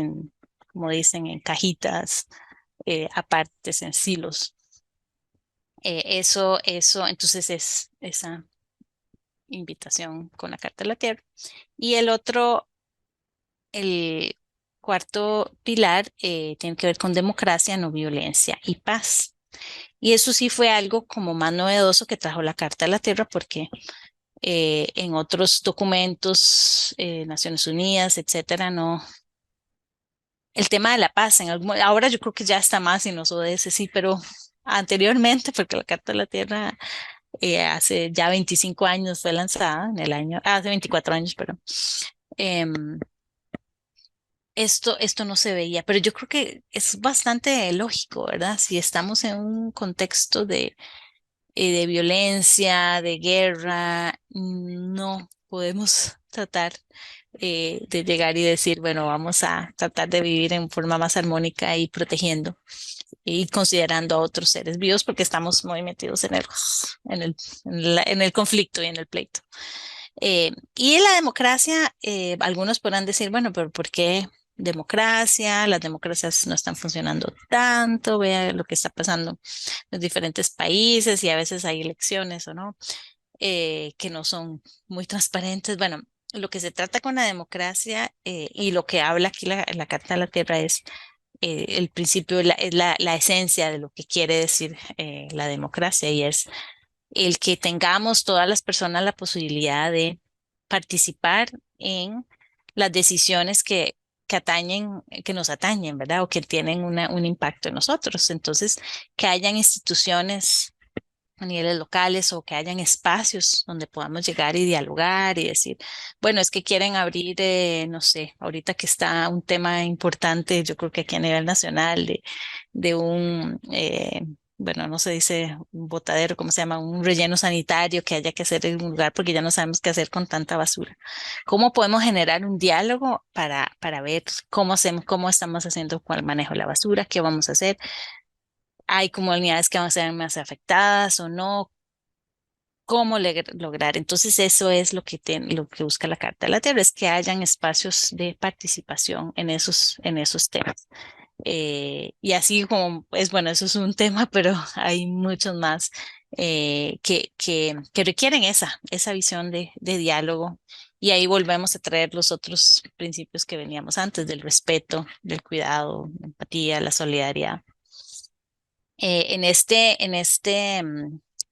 Speaker 2: como dicen, en cajitas, apartes, en silos? Entonces es esa invitación con la Carta de la Tierra. Y el cuarto pilar tiene que ver con democracia, no violencia y paz. Y eso sí fue algo como más novedoso que trajo la Carta de la Tierra porque en otros documentos, Naciones Unidas, etcétera, no. El tema de la paz, ahora yo creo que ya está más en los ODS, sí, pero anteriormente, porque la Carta de la Tierra hace ya 25 años fue lanzada, hace 24 años, pero esto no se veía, pero yo creo que es bastante lógico, ¿verdad? Si estamos en un contexto de violencia, de guerra, no podemos tratar de llegar y decir, bueno, vamos a tratar de vivir en forma más armónica y protegiendo y considerando a otros seres vivos porque estamos muy metidos en el conflicto y en el pleito. Y en la democracia, algunos podrán decir, bueno, pero ¿por qué democracia? Las democracias no están funcionando tanto, vea lo que está pasando en los diferentes países y a veces hay elecciones o no, que no son muy transparentes. Bueno, lo que se trata con la democracia y lo que habla aquí la Carta de la Tierra es el principio, es la esencia de lo que quiere decir la democracia y es el que tengamos todas las personas la posibilidad de participar en las decisiones que atañen, que nos atañen, ¿verdad? O que tienen un impacto en nosotros. Entonces, que hayan instituciones a niveles locales o que hayan espacios donde podamos llegar y dialogar y decir, bueno, es que quieren abrir, no sé, ahorita que está un tema importante, yo creo que aquí a nivel nacional, de un, bueno, no se dice un botadero, ¿cómo se llama? Un relleno sanitario que haya que hacer en un lugar porque ya no sabemos qué hacer con tanta basura. ¿Cómo podemos generar un diálogo para ver cómo hacemos, cómo estamos haciendo con el manejo de la basura, qué vamos a hacer? Hay comunidades que van a ser más afectadas o no, cómo lograr. Entonces, eso es lo que busca la Carta de la Tierra, es que hayan espacios de participación en esos temas. Y así como es, bueno, eso es un tema, pero hay muchos más que requieren esa visión de diálogo. Y ahí volvemos a traer los otros principios que veníamos antes, del respeto, del cuidado, la empatía, la solidaridad. En este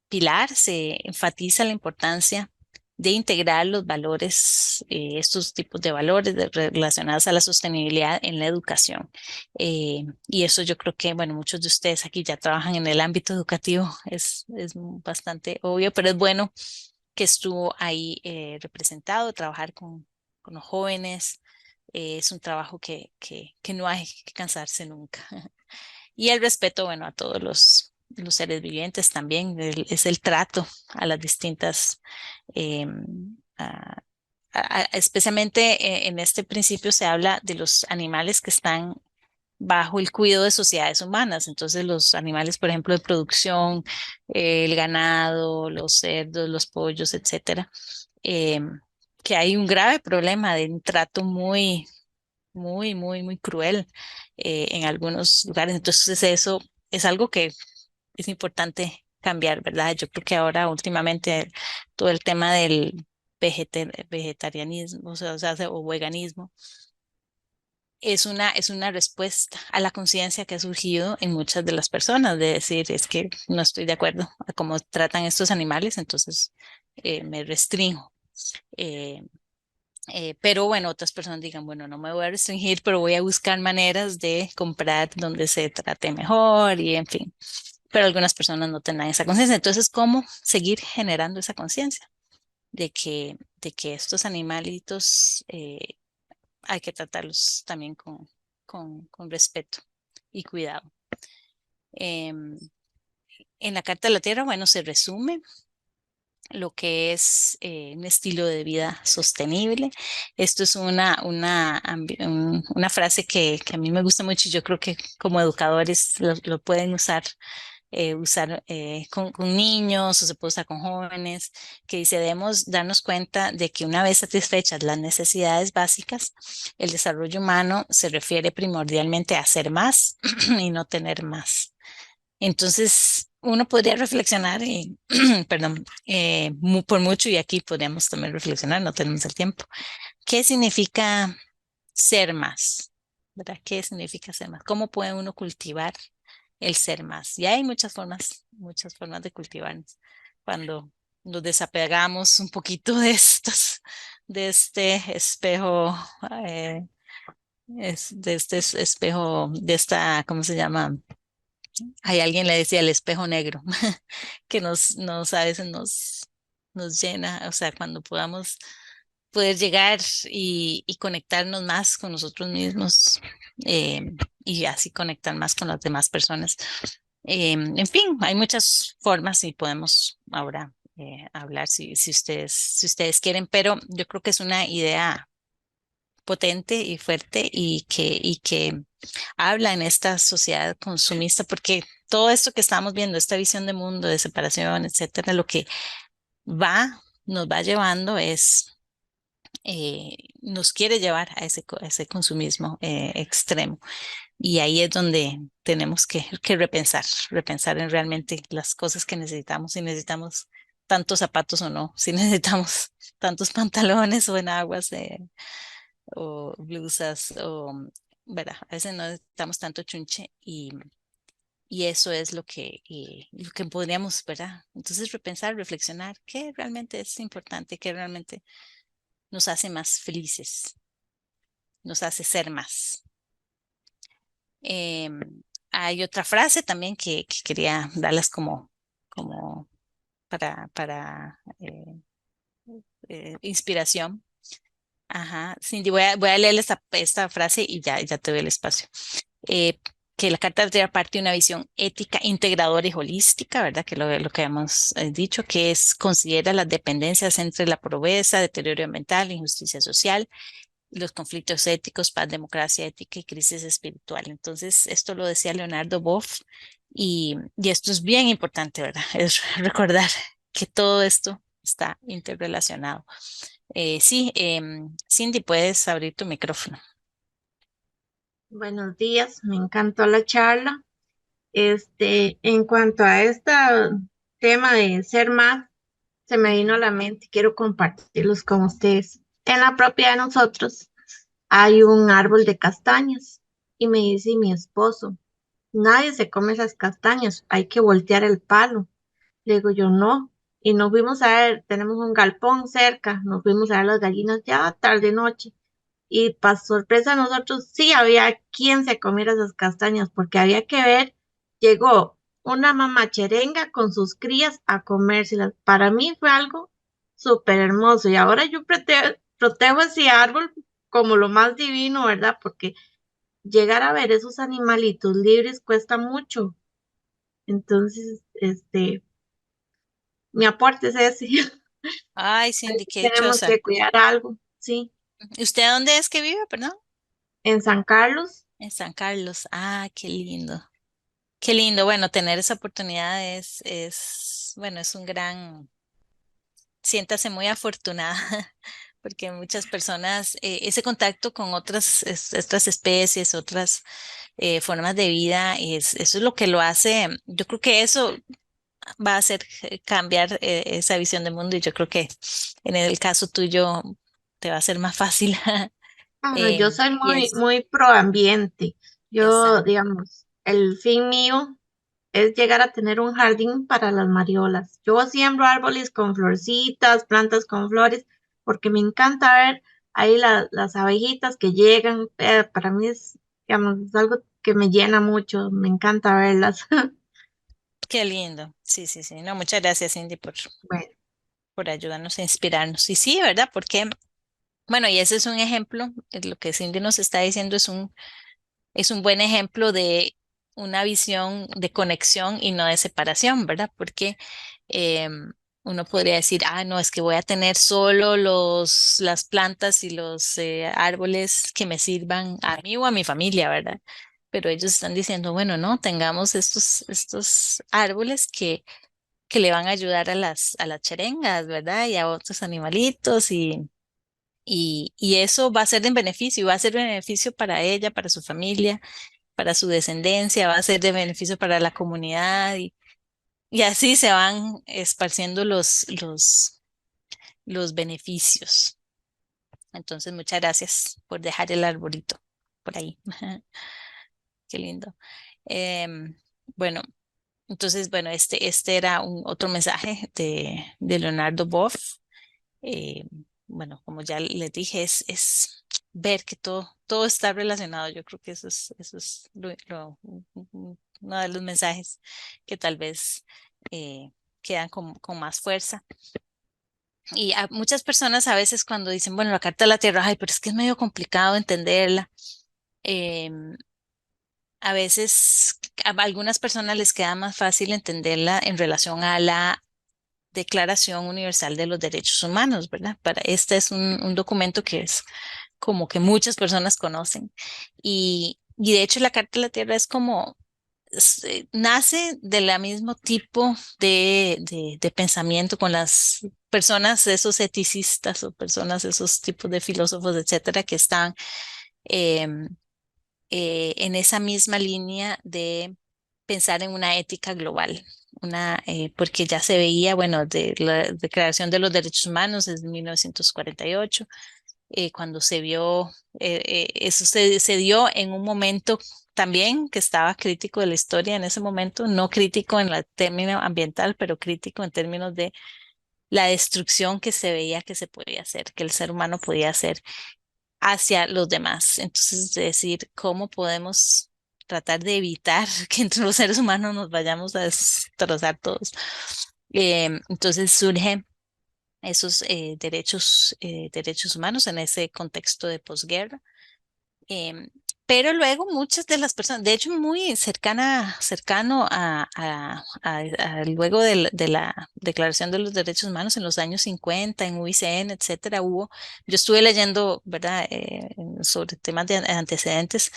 Speaker 2: pilar se enfatiza la importancia de integrar los valores, estos tipos de valores relacionados a la sostenibilidad en la educación. Y eso yo creo que, bueno, muchos de ustedes aquí ya trabajan en el ámbito educativo, es bastante obvio, pero es bueno que estuvo ahí representado, trabajar con los jóvenes. Es un trabajo que no hay que cansarse nunca. Y el respeto, bueno, a todos los seres vivientes también, es el trato a las distintas, a- especialmente en este principio se habla de los animales que están bajo el cuidado de sociedades humanas. Entonces, los animales, por ejemplo, de producción, el ganado, los cerdos, los pollos, etcétera, que hay un grave problema de un trato muy cruel en algunos lugares. Entonces eso es algo que es importante cambiar, ¿verdad? Yo creo que ahora últimamente todo el tema del vegetarianismo, o veganismo, es una respuesta a la conciencia que ha surgido en muchas de las personas de decir, es que no estoy de acuerdo a cómo tratan estos animales, entonces me restringo. Eh, pero bueno, otras personas digan, bueno, no me voy a restringir, pero voy a buscar maneras de comprar donde se trate mejor y en fin. Pero algunas personas no tienen esa conciencia. Entonces, ¿cómo seguir generando esa conciencia de que estos animalitos hay que tratarlos también con respeto y cuidado? Em, en la Carta de la Tierra, bueno, se resume lo que es un estilo de vida sostenible. Esto es una frase que a mí me gusta mucho y yo creo que como educadores lo pueden usar con niños o se puede usar con jóvenes, que dice, debemos darnos cuenta de que una vez satisfechas las necesidades básicas, el desarrollo humano se refiere primordialmente a hacer más y no tener más. Entonces, uno podría reflexionar, perdón, por mucho, y aquí podríamos también reflexionar, no tenemos el tiempo. ¿Qué significa ser más? ¿Verdad? ¿Qué significa ser más? ¿Cómo puede uno cultivar el ser más? Y hay muchas formas de cultivarnos. Cuando nos desapegamos un poquito de de este espejo, eh, de este espejo, de esta, ¿cómo se llama? Hay alguien le decía el espejo negro, que a veces nos llena, o sea, cuando podamos poder llegar y conectarnos más con nosotros mismos y así conectar más con las demás personas. En fin, hay muchas formas y podemos ahora hablar si ustedes quieren, pero yo creo que es una idea potente y fuerte y que habla en esta sociedad consumista, porque todo esto que estamos viendo, esta visión de mundo, de separación, etcétera, lo que nos va llevando nos quiere llevar a a ese consumismo extremo. Y ahí es donde tenemos que repensar en realmente las cosas que necesitamos, si necesitamos tantos zapatos o no, si necesitamos tantos pantalones o enaguas o blusas o, ¿verdad? A veces no necesitamos tanto chunche y eso es lo que podríamos, ¿verdad? Entonces repensar, reflexionar qué realmente es importante, qué realmente nos hace más felices. nos hace ser más. Em, Hay otra frase también que quería darles como para inspiración. Ajá, Cindy, voy a leer esta frase y ya te doy el espacio. Eh, que la Carta de la Tierra parte de una visión ética, integradora y holística, ¿verdad? Que lo que hemos dicho, que considera las dependencias entre la pobreza, deterioro ambiental, injusticia social, los conflictos éticos, paz, democracia ética y crisis espiritual. Entonces, esto lo decía Leonardo Boff y esto es bien importante, ¿verdad? Es recordar que todo esto está interrelacionado. Sí, Cindy, puedes abrir tu micrófono.
Speaker 3: Buenos días, me encantó la charla. En cuanto a este tema de ser más, se me vino a
Speaker 2: Ujú.
Speaker 3: la mente, quiero compartirlos con ustedes. En la propiedad de nosotros hay un árbol de castañas y me dice mi esposo, nadie se come esas castañas, hay que voltear el palo. Le digo yo, no. Y nos fuimos a ver, tenemos un galpón cerca, nos fuimos a ver las gallinas ya tarde noche. Y para sorpresa de nosotros, sí había quien se comiera esas castañas, porque había que ver, llegó una mamá cherenga con sus crías a comérselas. Para mí fue algo súper hermoso y ahora yo protejo ese árbol como lo más divino, ¿verdad? Porque llegar a ver esos animalitos libres cuesta mucho. Entonces, mi aporte es ese.
Speaker 2: Ay, Cindy, qué
Speaker 3: Tenemos
Speaker 2: dichosa.
Speaker 3: que cuidar algo, sí.
Speaker 2: ¿Usted dónde es que vive, perdón?
Speaker 3: En San Carlos.
Speaker 2: En San Carlos. Ah, qué lindo. Qué lindo. Bueno, tener esa oportunidad bueno, es un gran, siéntase muy afortunada, porque muchas personas, ese contacto con otras especies, otras formas de vida, eso es lo que lo hace. Yo creo que eso va a hacer cambiar esa visión del mundo y yo creo que en el caso tuyo te va a ser más fácil.
Speaker 3: Yo soy
Speaker 2: Y
Speaker 3: muy, muy pro ambiente.
Speaker 2: esa,
Speaker 3: Yo, digamos, el fin mío es llegar a tener un jardín para las mariolas. Yo siembro árboles con florcitas, plantas con flores, porque me encanta ver ahí las abejitas que llegan. Para mí es, digamos, es algo que me llena mucho. Me encanta verlas.
Speaker 2: qué lindo. Sí, sí, sí. No, muchas gracias, Cindy,
Speaker 3: Bueno,
Speaker 2: por ayudarnos a inspirarnos. Y sí, ¿verdad? Porque, bueno, y ese es un ejemplo, lo que Cindy nos está diciendo es un buen ejemplo de una visión de conexión y no de separación, ¿verdad? Porque uno podría decir, ah, no, es que voy a tener solo las plantas y los árboles que me sirvan a mí o a mi familia, ¿verdad? Pero ellos están diciendo, bueno, no, tengamos estos árboles que le van a ayudar a las cherengas, ¿verdad? Y a otros animalitos y eso va a ser en beneficio, y va a ser beneficio para ella, para su familia, para su descendencia, va a ser de beneficio para la comunidad y así se van esparciendo los beneficios. Entonces, muchas gracias por dejar el arbolito por ahí. Qué lindo. Em, bueno, entonces, bueno, este era otro mensaje de Leonardo Boff. Eh, bueno, como ya les dije, es ver que todo está relacionado. Yo creo que eso es uno de los mensajes que tal vez quedan con más fuerza. Y a muchas personas a veces cuando dicen, bueno, la Carta de la Tierra, ay, pero es que es medio complicado entenderla. em, a veces a algunas personas les queda más fácil entenderla en relación a la Declaración Universal de los Derechos Humanos, ¿verdad? Este es un documento que es como que muchas personas conocen. Y de hecho la Carta de la Tierra es como, nace del mismo tipo de pensamiento con las personas, esos eticistas o personas, esos tipos de filósofos, etcétera, que están em, en esa misma línea de pensar en una ética global, porque ya se veía, bueno, de la Declaración de los Derechos Humanos desde 1948, cuando se vio, eso se dio en un momento también que estaba crítico de la historia en ese momento, no crítico en el término ambiental, pero crítico en términos de la destrucción que se veía que se podía hacer, que el ser humano podía hacer hacia los demás. Entonces, decir, ¿cómo podemos tratar de evitar que entre los seres humanos nos vayamos a destrozar todos? Entonces surgen esos derechos humanos en ese contexto de posguerra. Em, pero luego muchas de las personas, de hecho muy cercano luego de la Declaración de los Derechos Humanos en los años 50 en UICN, etcétera, yo estuve leyendo, ¿verdad? Sobre temas de antecedentes,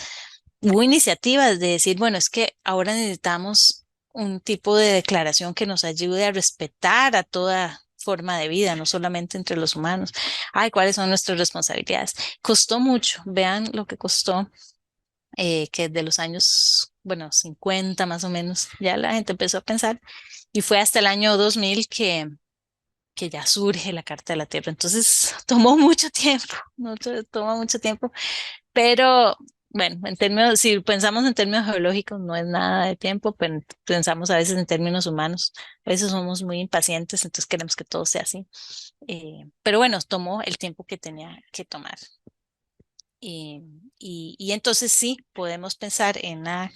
Speaker 2: hubo iniciativas de decir, bueno, es que ahora necesitamos un tipo de declaración que nos ayude a respetar a toda forma de vida, no solamente entre los humanos. Ay, ¿cuáles son nuestras responsabilidades? Costó mucho, vean lo que costó, que de los años, bueno, 50 más o menos, ya la gente empezó a pensar, y fue hasta el año 2000 que ya surge la Carta de la Tierra. Entonces, tomó mucho tiempo, no toma mucho tiempo, pero bueno, en términos, si pensamos en términos geológicos, no es nada de tiempo, pero pensamos a veces en términos humanos, a veces somos muy impacientes, entonces queremos que todo sea así. Pero bueno, tomó el tiempo que tenía que tomar. Y, y entonces sí, podemos pensar en la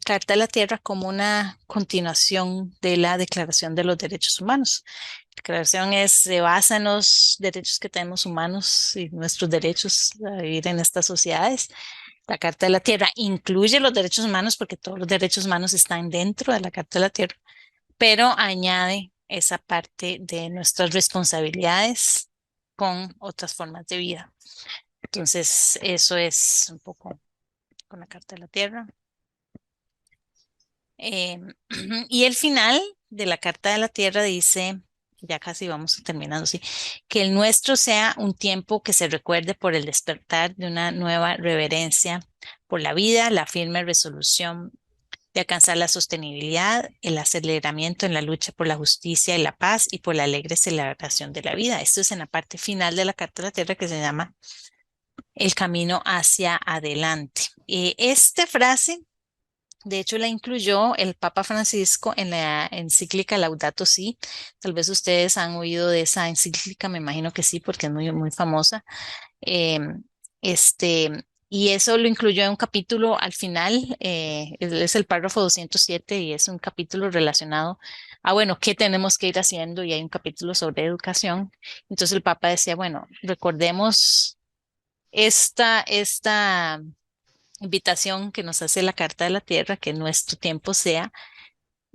Speaker 2: Carta de la Tierra como una continuación de la Declaración de los Derechos Humanos. La declaración se basa en los derechos que tenemos humanos y nuestros derechos a vivir en estas sociedades. La Carta de la Tierra incluye los derechos humanos porque todos los derechos humanos están dentro de la Carta de la Tierra, pero añade esa parte de nuestras responsabilidades con otras formas de vida. Entonces, eso es un poco con la Carta de la Tierra. Eh, y el final de la Carta de la Tierra dice, ya casi vamos terminando, sí, que el nuestro sea un tiempo que se recuerde por el despertar de una nueva reverencia por la vida, la firme resolución de alcanzar la sostenibilidad, el aceleramiento en la lucha por la justicia y la paz y por la alegre celebración de la vida. Esto es en la parte final de la Carta de la Tierra que se llama el camino hacia adelante. Esta frase, de hecho, la incluyó el Papa Francisco en la encíclica Laudato Si. Tal vez ustedes han oído de esa encíclica, me imagino que sí, porque es muy, muy famosa. Eh, y eso lo incluyó en un capítulo al final, es el párrafo 207 y es un capítulo relacionado a, bueno, qué tenemos que ir haciendo y hay un capítulo sobre educación. Entonces el Papa decía, bueno, recordemos esta invitación que nos hace la Carta de la Tierra, que nuestro tiempo sea,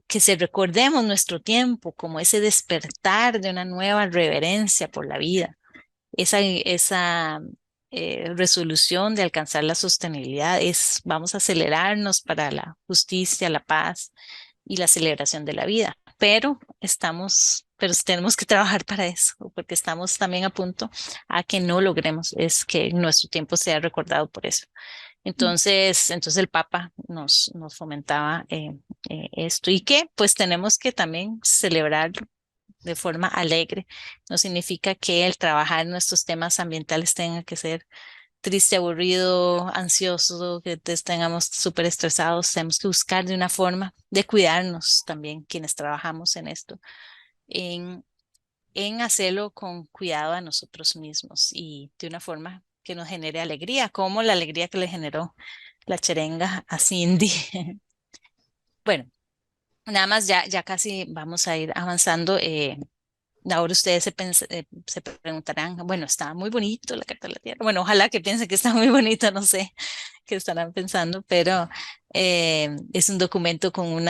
Speaker 2: que se recordemos nuestro tiempo como ese despertar de una nueva reverencia por la vida, esa resolución de alcanzar la sostenibilidad, vamos a acelerarnos para la justicia, la paz y la celebración de la vida, pero tenemos que trabajar para eso, porque estamos también a punto a que no logremos, es que nuestro tiempo sea recordado por eso. Entonces el Papa nos fomentaba esto y que pues tenemos que también celebrar de forma alegre. No significa que el trabajar en nuestros temas ambientales tenga que ser triste, aburrido, ansioso, que tengamos súper estresados. Tenemos que buscar de una forma de cuidarnos también quienes trabajamos en esto, en, en hacerlo con cuidado a nosotros mismos y de una forma que nos genere alegría, como la alegría que le generó la cherenga a Cindy. Bueno, nada más ya casi vamos a ir avanzando. Ahora ustedes se preguntarán, bueno, está muy bonito la Carta de la Tierra. Bueno, ojalá que piensen que está muy bonito, no sé qué estarán pensando, pero es un documento con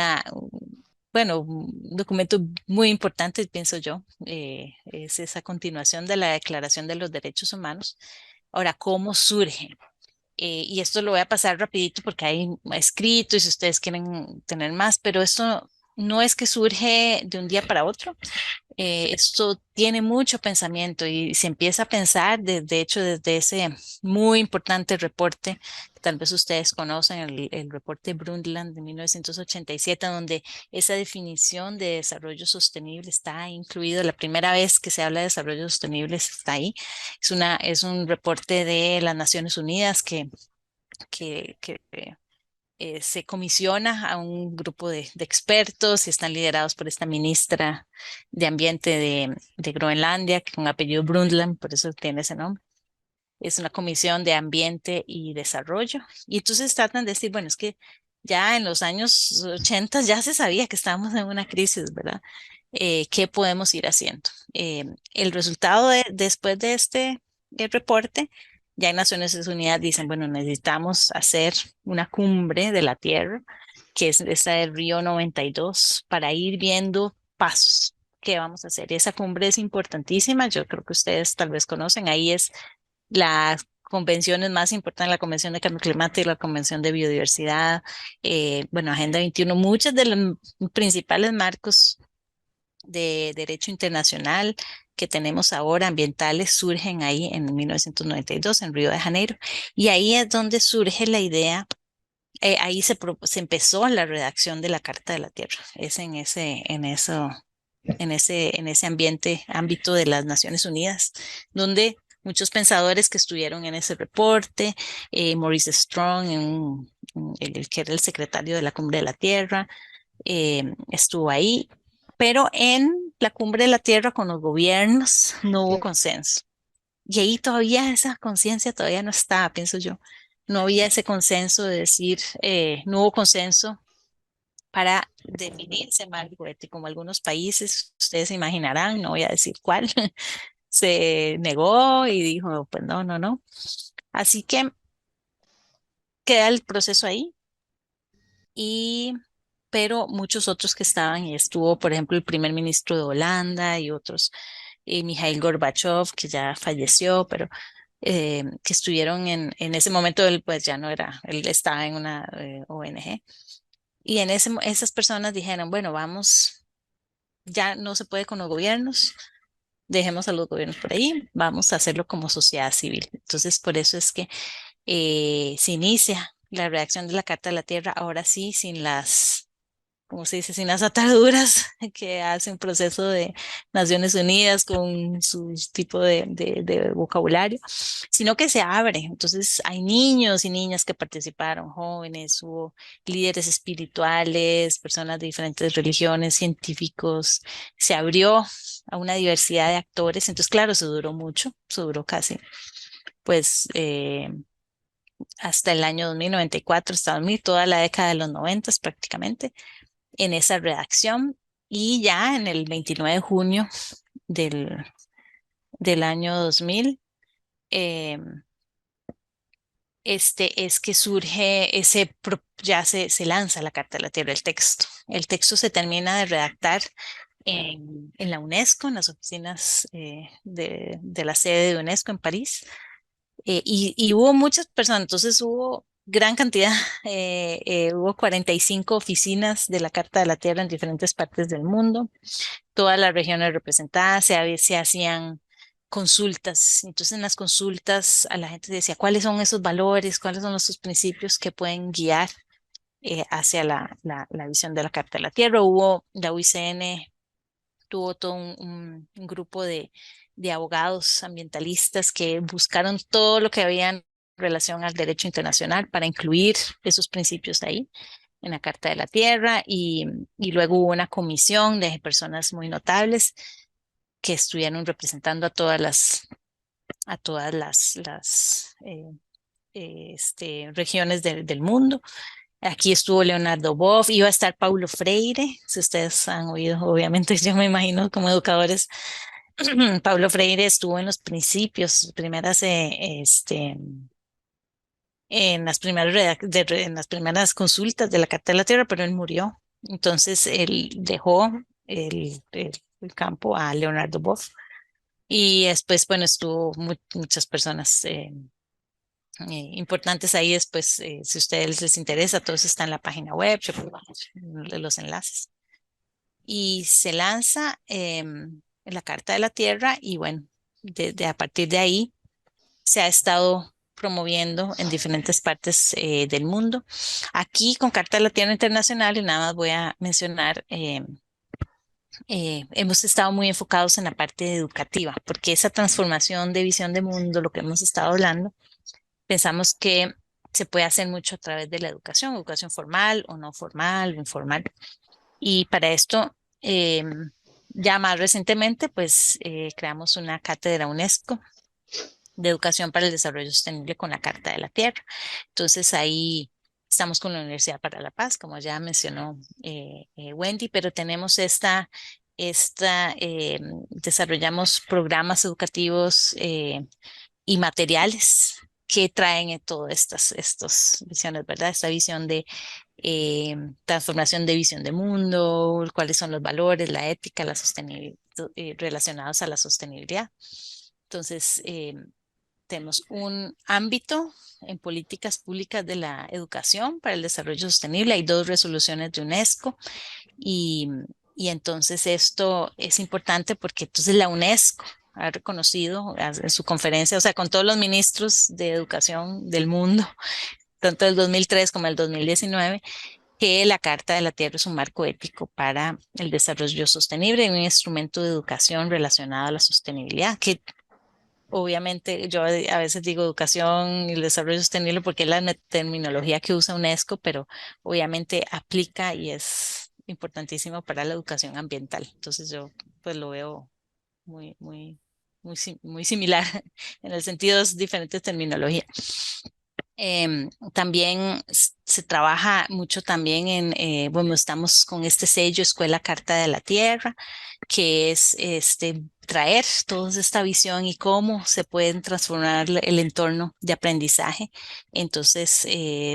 Speaker 2: bueno, un documento muy importante, pienso yo. Es esa continuación de la Declaración de los Derechos Humanos. Ahora, ¿cómo surge? Y esto lo voy a pasar rapidito porque hay escrito y si ustedes quieren tener más, pero esto no es que surge de un día para otro. Esto tiene mucho pensamiento y se empieza a pensar, de hecho, desde ese muy importante reporte, que tal vez ustedes conocen, el reporte Brundtland de 1987, donde esa definición de desarrollo sostenible está incluido. La primera vez que se habla de desarrollo sostenible está ahí. Es un reporte de las Naciones Unidas que se comisiona a un grupo de expertos y están liderados por esta ministra de Ambiente de Groenlandia, con apellido Brundtland, por eso tiene ese nombre. es una comisión de ambiente y desarrollo. Y entonces tratan de decir, bueno, es que ya en los años 80 ya se sabía que estábamos en una crisis, ¿verdad? ¿Qué podemos ir haciendo? El resultado después de este reporte, ya en Naciones Unidas dicen, bueno, necesitamos hacer una cumbre de la Tierra, que es esa del Río 92, para ir viendo pasos que vamos a hacer. Esa cumbre es importantísima, yo creo que ustedes tal vez conocen, ahí es las convenciones más importantes, la Convención de Cambio Climático, la Convención de Biodiversidad, bueno, Agenda 21, muchos de los principales marcos de derecho internacional que tenemos ahora, ambientales, surgen ahí en 1992 en Río de Janeiro. Y ahí es donde surge la idea, ahí se empezó la redacción de la Carta de la Tierra. Es en ese ámbito de las Naciones Unidas, donde muchos pensadores que estuvieron en ese reporte, Maurice Strong, el que era el secretario de la Cumbre de la Tierra, estuvo ahí, pero en la Cumbre de la Tierra con los gobiernos no hubo consenso. Y ahí todavía esa conciencia todavía no estaba, pienso yo. No había ese consenso de decir, no hubo consenso para definirse marco ético, como algunos países, ustedes se imaginarán, no voy a decir cuál, se negó y dijo, pues no, no, no. Así que queda el proceso ahí, y, pero muchos otros que estaban, y estuvo, por ejemplo, el primer ministro de Holanda y otros, Mikhail Gorbachev, que ya falleció, pero que estuvieron en ese momento, él pues ya no era, él estaba en una ONG. Y esas personas dijeron, bueno, vamos, ya no se puede con los gobiernos, dejemos a los gobiernos por ahí, vamos a hacerlo como sociedad civil. Entonces, por eso es que se inicia la redacción de la Carta de la Tierra, ahora sí, sin las, como se dice, sin las ataduras que hace un proceso de Naciones Unidas con su tipo de vocabulario, sino que se abre. Entonces hay niños y niñas que participaron, jóvenes, hubo líderes espirituales, personas de diferentes religiones, científicos, se abrió a una diversidad de actores. Entonces, claro, se duró mucho, se duró casi, pues, hasta el año 2094, hasta 2000, toda la década de los 90 prácticamente en esa redacción, y ya en el 29 de junio del, del año 2000, eh, es que surge ya se lanza la Carta de la Tierra, el texto. El texto se termina de redactar en la UNESCO, en las oficinas de la sede de UNESCO en París. Y hubo muchas personas, entonces hubo gran cantidad, hubo 45 oficinas de la Carta de la Tierra en diferentes partes del mundo, todas las regiones representadas, se hacían consultas. Entonces en las consultas a la gente decía cuáles son esos valores, cuáles son esos principios que pueden guiar hacia la visión de la Carta de la Tierra. Hubo la UICN, tuvo todo un grupo de abogados ambientalistas que buscaron todo lo que había en relación al derecho internacional para incluir esos principios ahí en la Carta de la Tierra, y luego hubo una comisión de personas muy notables que estuvieron representando a todas las regiones del mundo. Aquí estuvo Leonardo Boff, iba a estar Paulo Freire, si ustedes han oído, obviamente yo me imagino como educadores, Paulo Freire estuvo en los principios, primeras, en las primeras consultas de la Carta de la Tierra, pero él murió. Entonces él dejó el campo a Leonardo Boff. Y después, bueno, estuvo muchas personas importantes ahí. Después, si a ustedes les interesa, todo eso está en la página web, yo puedo bajar los enlaces. Y se lanza la Carta de la Tierra, y bueno, a partir de ahí se ha estado promoviendo en diferentes partes del mundo. Aquí con Carta de la Tierra Internacional, y nada más voy a mencionar, hemos estado muy enfocados en la parte educativa, porque esa transformación de visión de mundo, lo que hemos estado hablando, pensamos que se puede hacer mucho a través de la educación formal o no formal o informal. Y para esto, ya más recientemente, pues creamos una cátedra UNESCO de Educación para el Desarrollo Sostenible con la Carta de la Tierra. Entonces ahí estamos con la Universidad para la Paz, como ya mencionó Wendy, pero tenemos desarrollamos programas educativos y materiales que traen todas estas visiones, ¿verdad? Esta visión de transformación de visión de mundo, cuáles son los valores, la ética, la sostenibilidad, relacionados a la sostenibilidad. Entonces, tenemos un ámbito en políticas públicas de la educación para el desarrollo sostenible. Hay 2 resoluciones de UNESCO y, y entonces esto es importante porque entonces la UNESCO ha reconocido en su conferencia, o sea, con todos los ministros de educación del mundo, tanto del 2003 como el 2019, que la Carta de la Tierra es un marco ético para el desarrollo sostenible y un instrumento de educación relacionado a la sostenibilidad, que obviamente yo a veces digo educación y el desarrollo sostenible porque es la terminología que usa UNESCO, pero obviamente aplica y es importantísimo para la educación ambiental. Entonces yo pues lo veo muy similar en el sentido de diferentes terminologías. También se trabaja mucho también bueno, estamos con este sello Escuela Carta de la Tierra, que es traer toda esta visión y cómo se pueden transformar el entorno de aprendizaje. Entonces,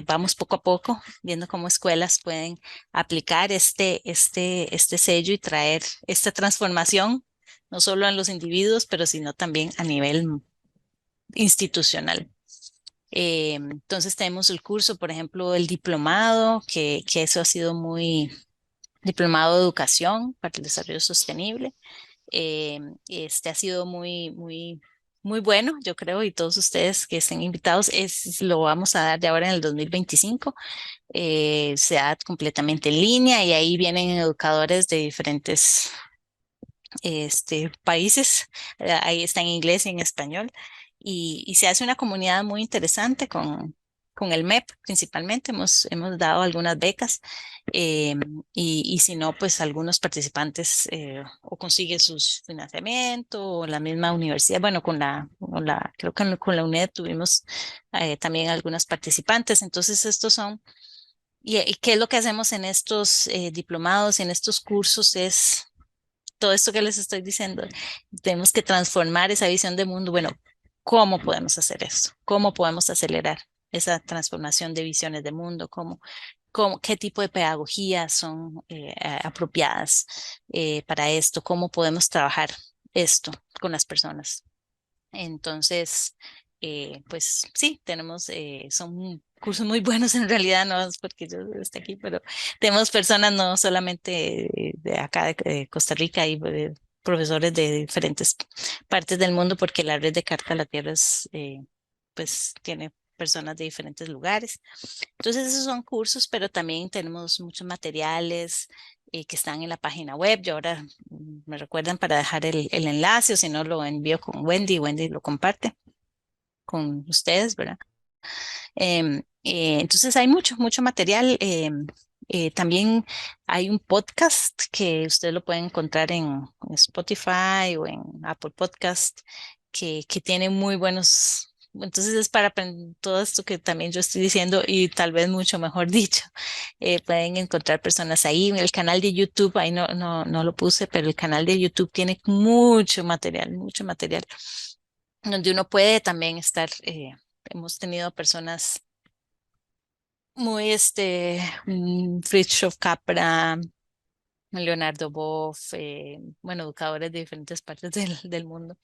Speaker 2: vamos poco a poco viendo cómo escuelas pueden aplicar este sello y traer esta transformación, no solo en los individuos, pero sino también a nivel institucional. Entonces tenemos el curso, por ejemplo, el diplomado, que eso ha sido diplomado de educación para el desarrollo sostenible. Ha sido muy bueno, yo creo, y todos ustedes que estén invitados, lo vamos a dar de ahora en el 2025. Se da completamente en línea y ahí vienen educadores de diferentes países. Ahí está en inglés y en español. Y se hace una comunidad muy interesante con el MEP principalmente. Hemos dado algunas becas y si no, pues algunos participantes o consiguen sus financiamiento o la misma universidad. Bueno, creo que con la UNED tuvimos también algunos participantes. Entonces, estos son. ¿Y qué es lo que hacemos en estos diplomados, en estos cursos? Es todo esto que les estoy diciendo, tenemos que transformar esa visión de mundo. Bueno, ¿cómo podemos hacer eso? ¿Cómo podemos acelerar esa transformación de visiones de mundo? ¿Qué tipo de pedagogías son apropiadas para esto? ¿Cómo podemos trabajar esto con las personas? Entonces, pues sí, son cursos muy buenos en realidad, no es porque yo esté aquí, pero tenemos personas no solamente de acá de Costa Rica y profesores de diferentes partes del mundo, porque la red de Carta a la Tierra pues tiene personas de diferentes lugares. Entonces, esos son cursos, pero también tenemos muchos materiales que están en la página web. Yo ahora me recuerdan para dejar el enlace o si no lo envío con Wendy. Wendy lo comparte con ustedes, ¿verdad? Entonces hay mucho material. También hay un podcast que ustedes lo pueden encontrar en Spotify o en Apple Podcast que tiene muy buenos. Entonces es para aprender todo esto que también yo estoy diciendo y tal vez mucho mejor dicho. Pueden encontrar personas ahí. El canal de YouTube, ahí no lo puse, pero el canal de YouTube tiene mucho material, donde uno puede también estar. Hemos tenido personas muy, Fritjof Capra, Leonardo Boff, bueno, educadores de diferentes partes del mundo,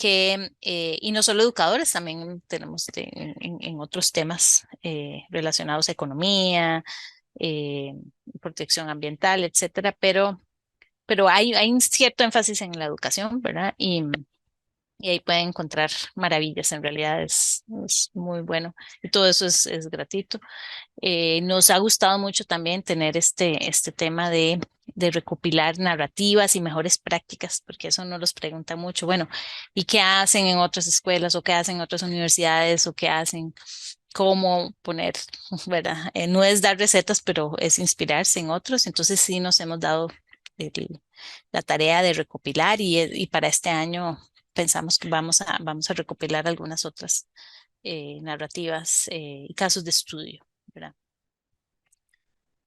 Speaker 2: y no solo educadores, también tenemos en otros temas relacionados a economía, eh, protección ambiental, etcétera, pero hay un cierto énfasis en la educación, ¿verdad? Y ahí pueden encontrar maravillas, en realidad es muy bueno. Y todo eso es gratuito. Nos ha gustado mucho también tener este tema de recopilar narrativas y mejores prácticas, porque eso nos los pregunta mucho. Bueno, ¿y qué hacen en otras escuelas o qué hacen en otras universidades o qué hacen? ¿Cómo poner, verdad? No es dar recetas, pero es inspirarse en otros. Entonces sí nos hemos dado la tarea de recopilar y para este año pensamos que vamos a recopilar algunas otras narrativas y casos de estudio, ¿verdad?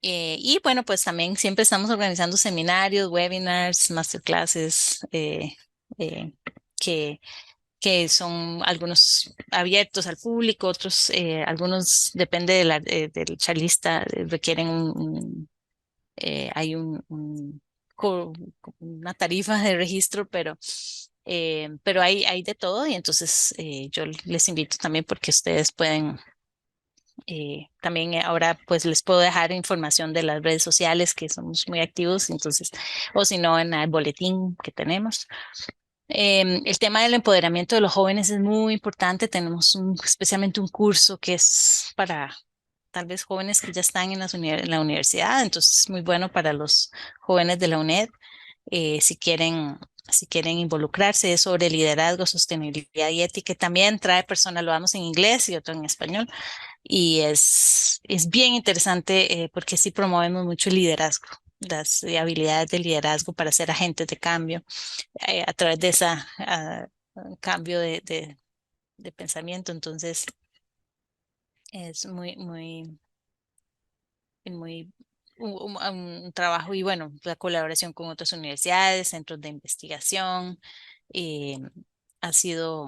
Speaker 2: Y bueno, pues también siempre estamos organizando seminarios, webinars, masterclasses, eh, que, que son algunos abiertos al público, otros, algunos depende del charlista, requieren hay una tarifa de registro, pero hay de todo y entonces yo les invito también porque ustedes pueden también ahora pues les puedo dejar información de las redes sociales que somos muy activos, entonces, o si no en el boletín que tenemos. El tema del empoderamiento de los jóvenes es muy importante. Tenemos especialmente un curso que es para tal vez jóvenes que ya están en la universidad, entonces es muy bueno para los jóvenes de la UNED si quieren involucrarse. Es sobre liderazgo, sostenibilidad y ética. También trae personas, lo damos en inglés y otro en español. Y es bien interesante porque sí promovemos mucho el liderazgo, las habilidades de liderazgo para ser agentes de cambio a través de esa cambio de pensamiento. Entonces, es muy un trabajo y bueno, la colaboración con otras universidades, centros de investigación, eh, ha sido,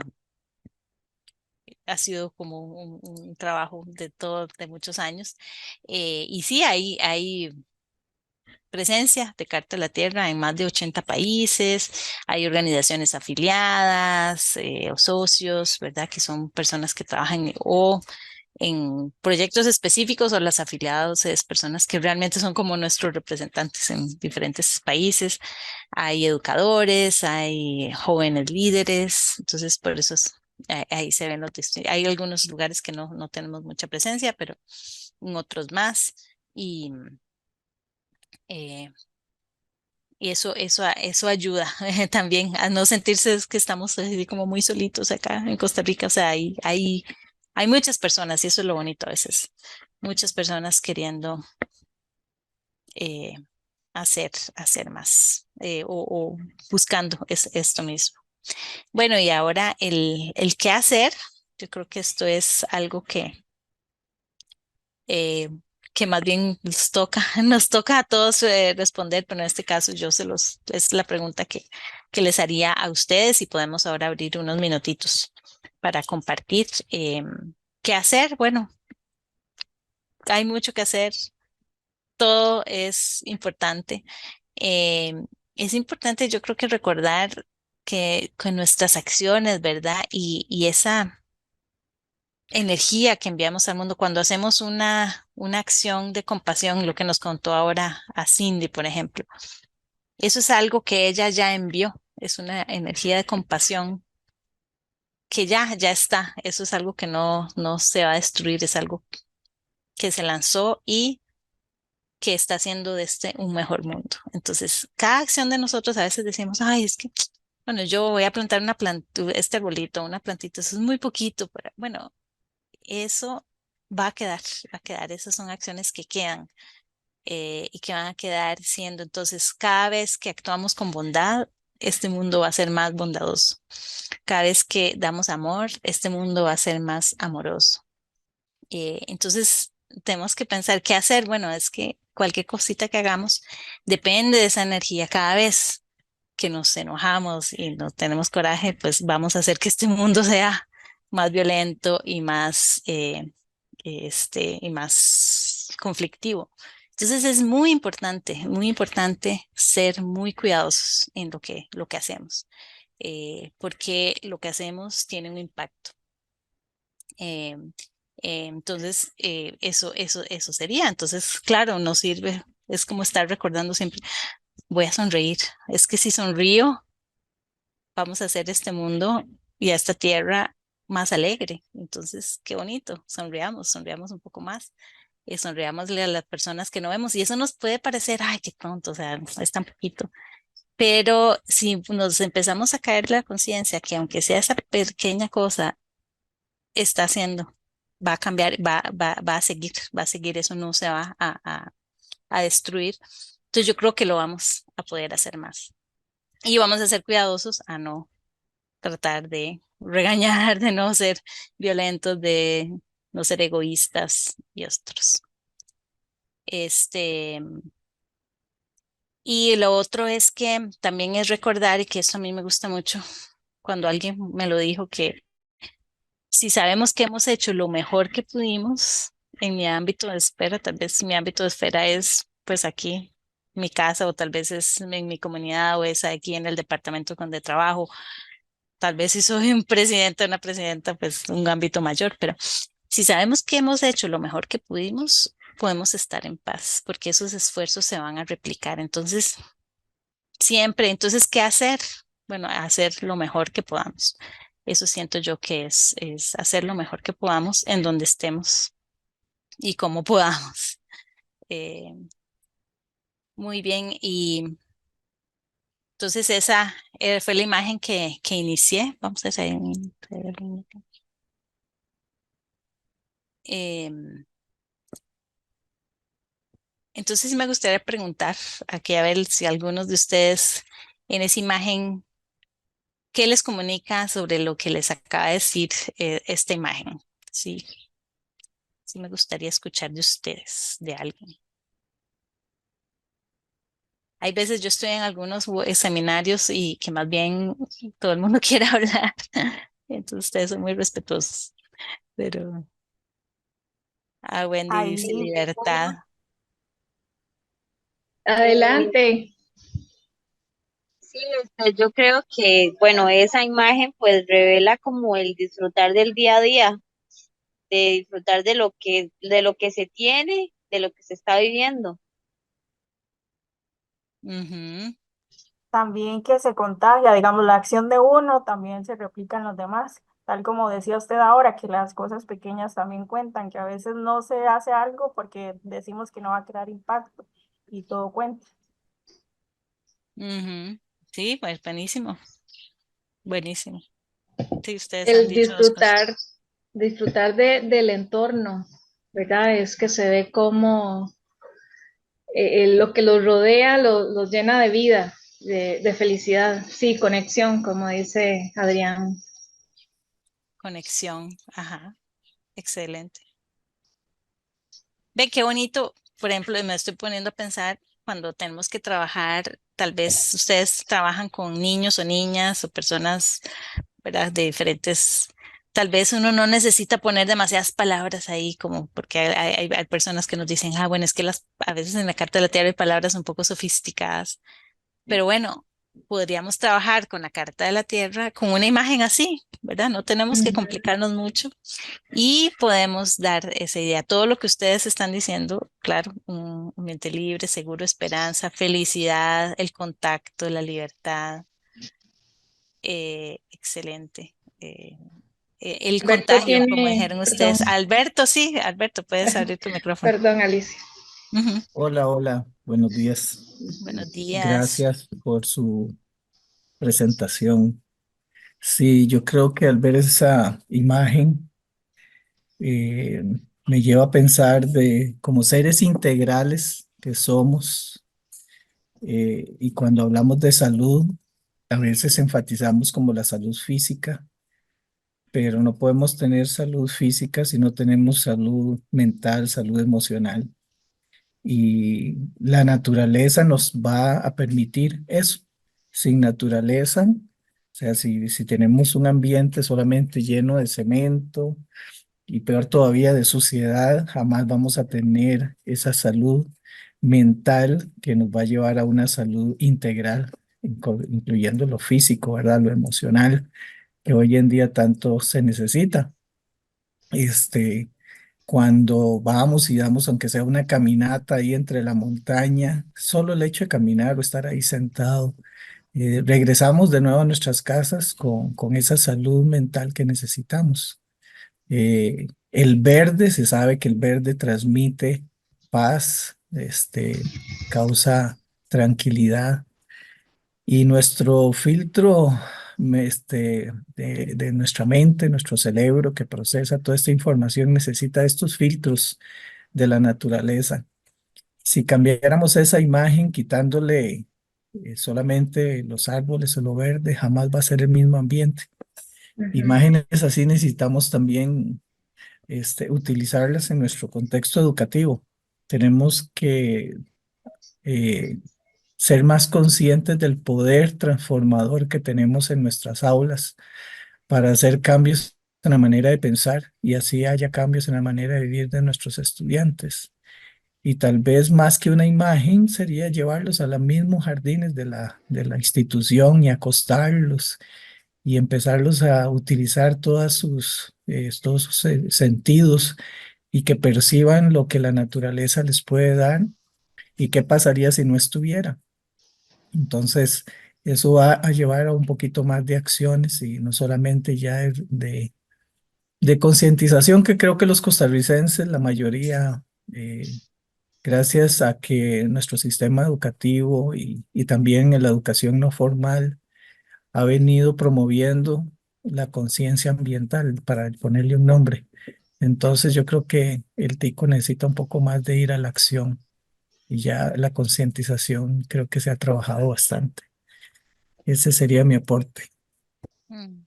Speaker 2: ha sido como un trabajo de muchos años. Y sí, hay presencia de Carta de la Tierra en más de 80 países, hay organizaciones afiliadas o socios, ¿verdad? Que son personas que trabajan o en proyectos específicos o las afiliados es personas que realmente son como nuestros representantes en diferentes países. Hay educadores, hay jóvenes líderes, entonces por eso ahí se ven los distintos. Hay algunos lugares que no tenemos mucha presencia, pero en otros más. Y eh, y eso ayuda también a no sentirse que estamos así como muy solitos acá en Costa Rica. O sea, hay muchas personas y eso es lo bonito a veces. Muchas personas queriendo eh, hacer más o buscando esto mismo. Bueno, y ahora el qué hacer. Yo creo que esto es algo eh, que más bien nos toca a todos responder, pero en este caso es la pregunta que les haría a ustedes y podemos ahora abrir unos minutitos para compartir. ¿Qué hacer? Bueno, hay mucho que hacer, todo es importante. Eh, es importante, yo creo que recordar que con nuestras acciones, ¿verdad? Y esa energía que enviamos al mundo cuando hacemos una acción de compasión, lo que nos contó ahora a Cindy, por ejemplo. Eso es algo que ella ya envió, es una energía de compasión que ya está. Eso es algo que no se va a destruir, es algo que se lanzó y que está haciendo de este un mejor mundo. Entonces, cada acción de nosotros a veces decimos, ay, es que, bueno, yo voy a plantar una planta, este arbolito, una plantita, eso es muy poquito, pero bueno, eso va a quedar, esas son acciones que quedan y que van a quedar siendo. Entonces, cada vez que actuamos con bondad, este mundo va a ser más bondadoso. Cada vez que damos amor, este mundo va a ser más amoroso. Entonces, tenemos que pensar qué hacer. Bueno, es que cualquier cosita que hagamos depende de esa energía. Cada vez que nos enojamos y no tenemos coraje, pues vamos a hacer que este mundo sea más violento y y más conflictivo. Entonces es muy importante ser muy cuidadosos en lo que hacemos, porque lo que hacemos tiene un impacto. Eh, entonces, eso sería. Entonces, claro, nos sirve, es como estar recordando siempre, voy a sonreír. Es que si sonrío, vamos a hacer este mundo y a esta tierra más alegre. Entonces, qué bonito, sonriamos un poco más, sonriámosle a las personas que no vemos y eso nos puede parecer, ay, qué pronto, o sea, es tan poquito. Pero si nos empezamos a caer la conciencia que aunque sea esa pequeña cosa, está haciendo, va a cambiar, va a seguir, eso no se va a destruir. Entonces yo creo que lo vamos a poder hacer más. Y vamos a ser cuidadosos a no tratar de regañar, de no ser violentos, de no ser egoístas y otros. Este, y lo otro es que también es recordar, y que esto a mí me gusta mucho, cuando alguien me lo dijo, que si sabemos que hemos hecho lo mejor que pudimos en mi ámbito de esfera, tal vez mi ámbito de esfera es pues aquí, mi casa, o tal vez es en mi comunidad, o es aquí en el departamento donde trabajo, tal vez si soy un presidente o una presidenta, pues un ámbito mayor, pero si sabemos que hemos hecho lo mejor que pudimos, podemos estar en paz, porque esos esfuerzos se van a replicar. Entonces, siempre, entonces, ¿qué hacer? Bueno, hacer lo mejor que podamos. Eso siento yo que es hacer lo mejor que podamos en donde estemos y como podamos. Eh, Muy bien, y entonces esa fue la imagen que inicié. Vamos a hacer. Em, entonces me gustaría preguntar aquí a ver si algunos de ustedes en esa imagen, ¿qué les comunica sobre lo que les acaba de decir esta imagen? Sí, sí me gustaría escuchar de ustedes, de alguien. Hay veces yo estoy en algunos seminarios y que más bien todo el mundo quiere hablar. Entonces ustedes son muy respetuosos. Pero, Wendy dice
Speaker 3: Ahí,
Speaker 2: libertad.
Speaker 3: eh,
Speaker 1: Adelante.
Speaker 3: sí, yo creo que, bueno, esa imagen pues revela como el disfrutar del día a día, de disfrutar de lo que se tiene, de lo que se está viviendo.
Speaker 2: Ujú,
Speaker 4: También que se contagia, digamos, la acción de uno también se replica en los demás, tal como decía usted ahora, que las cosas pequeñas también cuentan, que a veces no se hace algo porque decimos que no va a crear impacto y todo cuenta.
Speaker 2: ujú. Sí, pues buenísimo, buenísimo. Sí, ustedes han
Speaker 1: El
Speaker 2: dicho dos cosas.
Speaker 1: disfrutar del entorno, ¿verdad? Es que se ve como lo que los rodea los llena de vida, de felicidad. Sí, conexión, como dice Adrián.
Speaker 2: Conexión, ajá, excelente. Ve qué bonito, por ejemplo, me estoy poniendo a pensar cuando tenemos que trabajar, tal vez ustedes trabajan con niños o niñas o personas, ¿verdad? De diferentes, tal vez uno no necesita poner demasiadas palabras ahí, como porque hay personas que nos dicen, bueno, es que a veces en la Carta de la Tierra hay palabras un poco sofisticadas, pero bueno, podríamos trabajar con la Carta de la Tierra con una imagen así, ¿verdad? No tenemos que
Speaker 1: Ujú.
Speaker 2: complicarnos mucho y podemos dar esa idea. Todo lo que ustedes están diciendo, claro, un ambiente libre, seguro, esperanza, felicidad, el contacto, la libertad, excelente. El
Speaker 1: Alberto
Speaker 2: contagio, como
Speaker 1: tiene,
Speaker 2: dijeron
Speaker 1: perdón,
Speaker 2: ustedes. Alberto, sí, Alberto, puedes abrir tu micrófono.
Speaker 1: perdón, Alicia.
Speaker 2: Ujú.
Speaker 5: Hola, hola, buenos días.
Speaker 2: Buenos días.
Speaker 5: Gracias por su presentación. Sí, yo creo que al ver esa imagen eh, me lleva a pensar de como seres integrales que somos, y cuando hablamos de salud, a veces enfatizamos como la salud física, pero no podemos tener salud física si no tenemos salud mental, salud emocional. Y la naturaleza nos va a permitir eso. Sin naturaleza, o sea, si tenemos un ambiente solamente lleno de cemento y peor todavía de suciedad, jamás vamos a tener esa salud mental que nos va a llevar a una salud integral, incluyendo lo físico, ¿verdad? Lo emocional, que hoy en día tanto se necesita. Este, Cuando vamos y damos, aunque sea una caminata ahí entre la montaña, solo el hecho de caminar o estar ahí sentado, regresamos de nuevo a nuestras casas con esa salud mental que necesitamos. El verde, se sabe que el verde transmite paz, causa tranquilidad. Y nuestro filtro, de nuestra mente, nuestro cerebro que procesa toda esta información, necesita estos filtros de la naturaleza. Si cambiáramos esa imagen, quitándole solamente los árboles o lo verde, jamás va a ser el mismo ambiente.
Speaker 1: Ujú.
Speaker 5: Imágenes así necesitamos también utilizarlas en nuestro contexto educativo. Tenemos que eh, ser más conscientes del poder transformador que tenemos en nuestras aulas para hacer cambios en la manera de pensar y así haya cambios en la manera de vivir de nuestros estudiantes. Y tal vez más que una imagen sería llevarlos a los mismos jardines de la institución y acostarlos y empezarlos a utilizar todos sus sentidos y que perciban lo que la naturaleza les puede dar y qué pasaría si no estuviera. Entonces, eso va a llevar a un poquito más de acciones y no solamente ya de concientización que creo que los costarricenses, la mayoría, gracias a que nuestro sistema educativo y también en la educación no formal ha venido promoviendo la conciencia ambiental, para ponerle un nombre. Entonces yo creo que el tico necesita un poco más de ir a la acción y ya la concientización creo que se ha trabajado bastante. Ese sería mi aporte.
Speaker 2: Mm.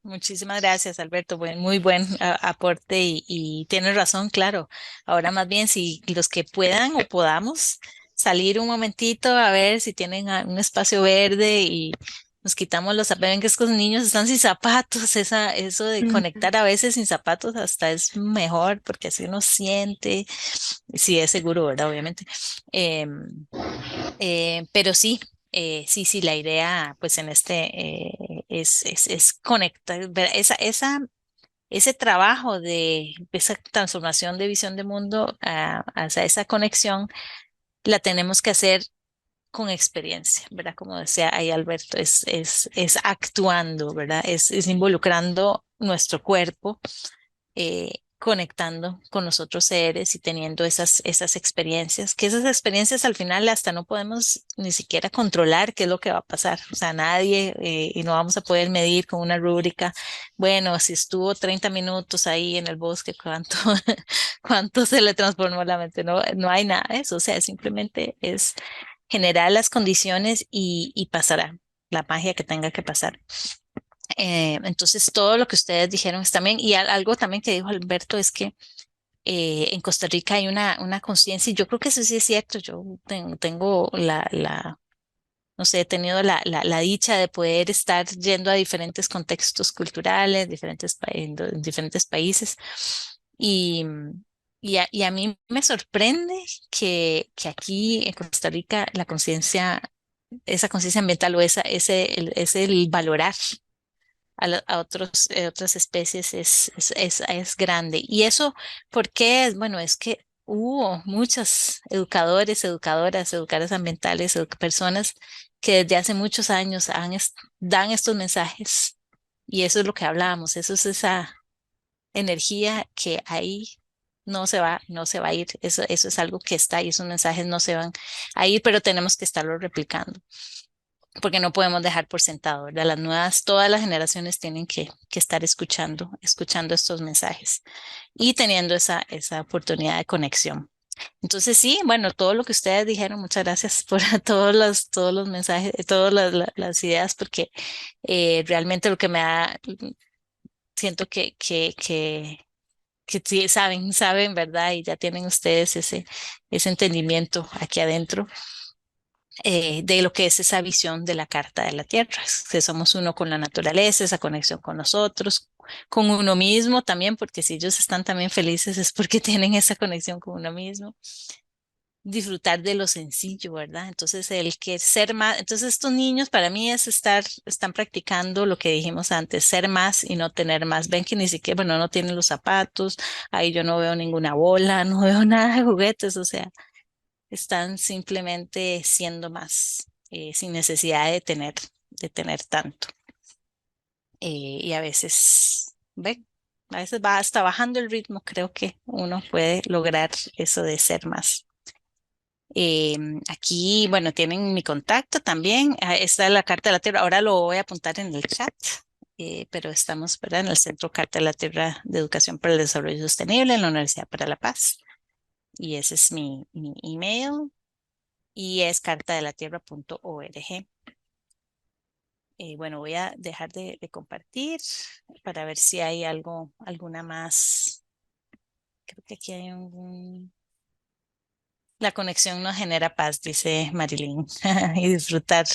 Speaker 2: Muchísimas gracias, Alberto. Muy buen aporte y tienes razón, claro. Ahora más bien, si los que puedan o podamos salir un momentito a ver si tienen un espacio verde y nos quitamos los zapatos. Ven que estos niños están sin zapatos. Eso de
Speaker 1: Ujú.
Speaker 2: conectar a veces sin zapatos hasta es mejor porque así uno siente, si es seguro, ¿verdad? Obviamente. Em, pero sí, sí, la idea, pues en es conectar, ese trabajo de esa transformación de visión de mundo hacia esa conexión, la tenemos que hacer con experiencia, ¿verdad? Como decía ahí Alberto, es actuando, ¿verdad? Es involucrando nuestro cuerpo, conectando con los otros seres y teniendo esas experiencias, que esas experiencias al final hasta no podemos ni siquiera controlar qué es lo que va a pasar, o sea, nadie, y no vamos a poder medir con una rúbrica, bueno, si estuvo 30 minutos ahí en el bosque, cuánto se le transformó la mente, no hay nada de eso, o sea, simplemente es generar las condiciones y pasará la magia que tenga que pasar. Entonces, todo lo que ustedes dijeron está bien. Y algo también que dijo Alberto es que en Costa Rica hay una conciencia, y yo creo que eso sí es cierto. Yo tengo no sé, he tenido la dicha de poder estar yendo a diferentes contextos culturales, en diferentes países. Y, y a mí me sorprende que aquí en Costa Rica la conciencia, esa conciencia ambiental o es el valorar otras especies es grande. ¿Y eso por qué es? Bueno, es que hubo muchos educadores, educadoras ambientales, personas que desde hace muchos años dan estos mensajes. Y eso es lo que hablábamos, eso es esa energía que ahí no se va a ir. Eso es algo que está y esos mensajes no se van a ir, pero tenemos que estarlo replicando porque no podemos dejar por sentado, ¿verdad? Todas las generaciones tienen que estar escuchando estos mensajes y teniendo esa oportunidad de conexión. Entonces, sí, bueno, todo lo que ustedes dijeron, muchas gracias por todos los mensajes, todas las ideas, porque realmente lo que me da, siento que sí saben, ¿verdad? Y ya tienen ustedes ese entendimiento aquí adentro de lo que es esa visión de la Carta de la Tierra, que somos uno con la naturaleza, esa conexión con nosotros, con uno mismo también, porque si ellos están también felices es porque tienen esa conexión con uno mismo. Disfrutar de lo sencillo, ¿verdad? Entonces, el que ser más, entonces estos niños para mí están practicando lo que dijimos antes, ser más y no tener más. Ven que ni siquiera, bueno, no tienen los zapatos, ahí yo no veo ninguna bola, no veo nada de juguetes, o sea, están simplemente siendo más, sin necesidad de tener tanto. Y a veces, ¿ve? A veces va hasta bajando el ritmo, creo que uno puede lograr eso de ser más. Aquí, bueno, tienen mi contacto también. Está la Carta de la Tierra. Ahora lo voy a apuntar en el chat, pero estamos, ¿verdad? En el Centro Carta de la Tierra de Educación para el Desarrollo Sostenible en la Universidad para la Paz. Y ese es mi email. y es cartadelatierra.org. Bueno, voy a dejar de compartir para ver si hay alguna más. Creo que aquí hay La conexión nos genera paz, dice Marilyn, y disfrutar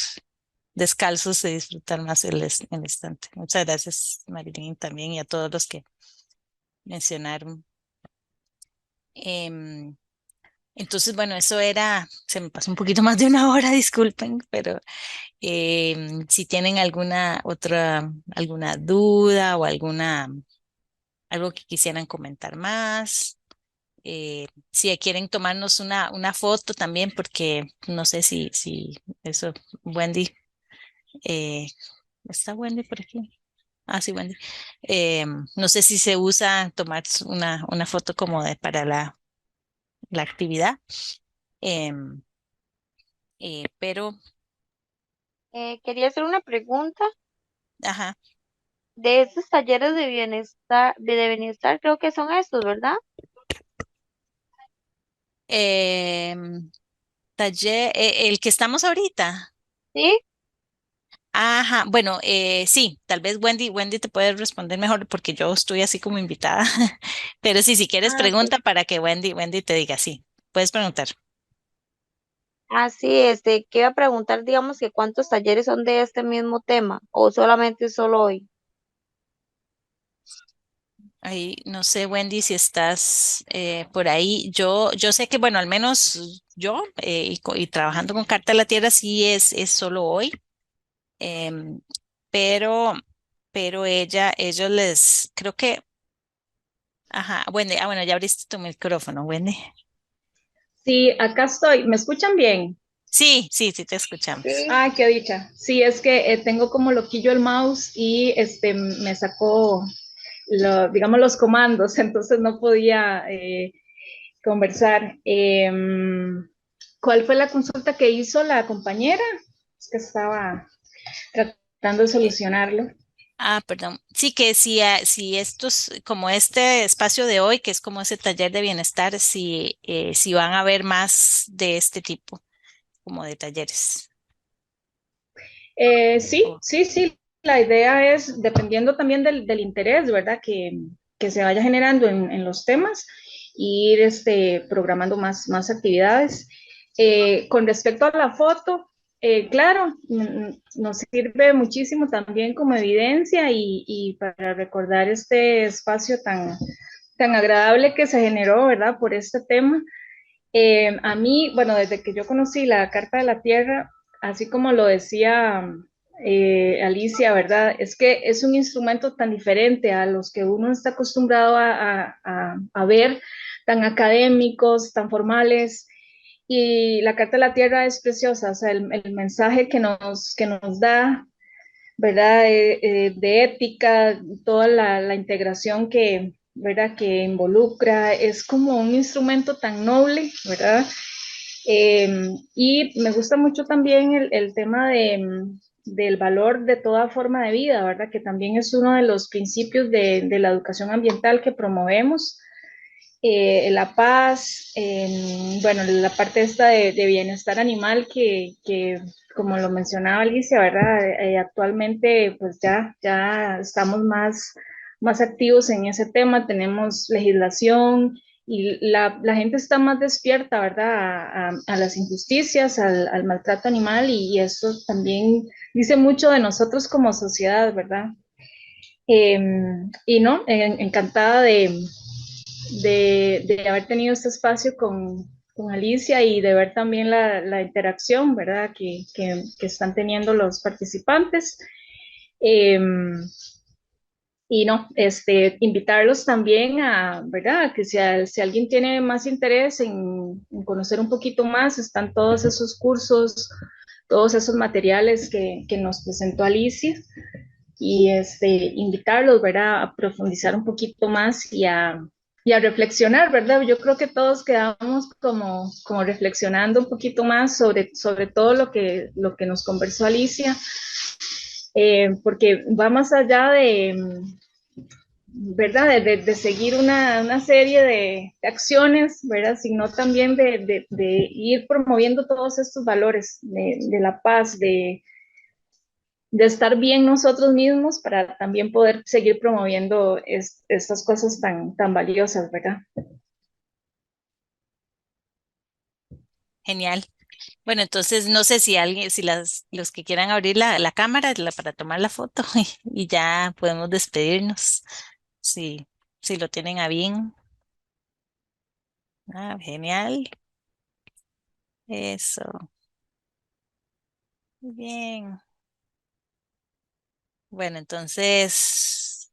Speaker 2: descalzos y disfrutar más el instante. Muchas gracias, Marilyn, también y a todos los que mencionaron. Entonces, bueno, eso se me pasó un poquito más de una hora, disculpen, pero si tienen alguna duda o algo que quisieran comentar más, si quieren tomarnos una foto también, porque no sé si eso, Wendy, eh, ¿está Wendy por aquí? Ah, sí, Wendy. No sé si se usa tomar una foto como para la actividad, em, pero,
Speaker 3: Quería hacer una pregunta
Speaker 2: ajá.
Speaker 3: de estos talleres de bienestar, creo que son estos, ¿verdad?
Speaker 2: Em, Taller, el que estamos ahorita.
Speaker 3: Sí.
Speaker 2: Ajá, bueno, sí, tal vez Wendy te puede responder mejor porque yo estoy así como invitada. Pero sí, si quieres
Speaker 3: Ah, ok.
Speaker 2: pregunta para que Wendy te diga, sí, puedes preguntar.
Speaker 3: Ah, sí, que iba a preguntar, digamos, que cuántos talleres son de este mismo tema, o solamente solo hoy.
Speaker 2: Ahí, no sé, Wendy, si estás por ahí. Yo sé que, bueno, al menos yo, y trabajando con Carta de la Tierra, sí es solo hoy. em, pero, pero creo que, ajá, Wendy, bueno, ya abriste tu micrófono, Wendy.
Speaker 1: Sí, acá estoy. ¿Me escuchan bien?
Speaker 2: Sí, te escuchamos.
Speaker 3: Sí.
Speaker 1: Ay, qué dicha. Sí, es que tengo como loquillo el mouse y me sacó, digamos, los comandos, entonces no podía conversar. ¿Cuál fue la consulta que hizo la compañera? Es que estaba tratando de
Speaker 2: Eh,
Speaker 1: solucionarlo.
Speaker 2: Perdón. Sí, que si estos, como este espacio de hoy, que es como ese taller de bienestar, si van a haber más de este tipo, como de talleres.
Speaker 1: Sí,
Speaker 2: Oh,
Speaker 1: sí, sí. La idea es, dependiendo también del interés, ¿verdad? Que se vaya generando en los temas, ir programando más actividades. Con respecto a la foto, claro, nos sirve muchísimo también como evidencia y para recordar este espacio tan agradable que se generó, ¿verdad? Por este tema. A mí, bueno, desde que yo conocí la Carta de la Tierra, así como lo decía Alicia, ¿verdad? Es que es un instrumento tan diferente a los que uno está acostumbrado a ver, tan académicos, tan formales. Y la Carta de la Tierra es preciosa, o sea, el mensaje que nos da, ¿verdad? De ética, toda la integración ¿verdad? Que involucra, es como un instrumento tan noble, ¿verdad? Y me gusta mucho también el tema del valor de toda forma de vida, ¿verdad? Que también es uno de los principios de la educación ambiental que promovemos. La paz, bueno, la parte esta de bienestar animal que, como lo mencionaba Alicia, ¿verdad? Actualmente pues ya estamos más activos en ese tema, tenemos legislación y la gente está más despierta, ¿verdad? A las injusticias, al maltrato animal y eso también dice mucho de nosotros como sociedad, ¿verdad? Y no, encantada de haber tenido este espacio con Alicia y de ver también la interacción, ¿verdad? Que están teniendo los participantes. Eh, y no, invitarlos también ¿verdad? Que si alguien tiene más interés en conocer un poquito más, están todos esos cursos, todos esos materiales que nos presentó Alicia y invitarlos, ¿verdad? A profundizar un poquito más y a reflexionar, ¿verdad? Yo creo que todos quedamos como reflexionando un poquito más sobre todo lo que nos conversó Alicia, porque va más allá ¿verdad? De seguir una serie de acciones, ¿verdad? Sino también de ir promoviendo todos estos valores de la paz, de estar bien nosotros mismos para también poder seguir promoviendo estas cosas tan valiosas, ¿verdad?
Speaker 2: Genial. Bueno, entonces no sé si alguien, si los que quieran abrir la cámara para tomar la foto y ya podemos despedirnos. Si lo tienen a bien. Ah, genial. Eso. Muy bien. Bueno, entonces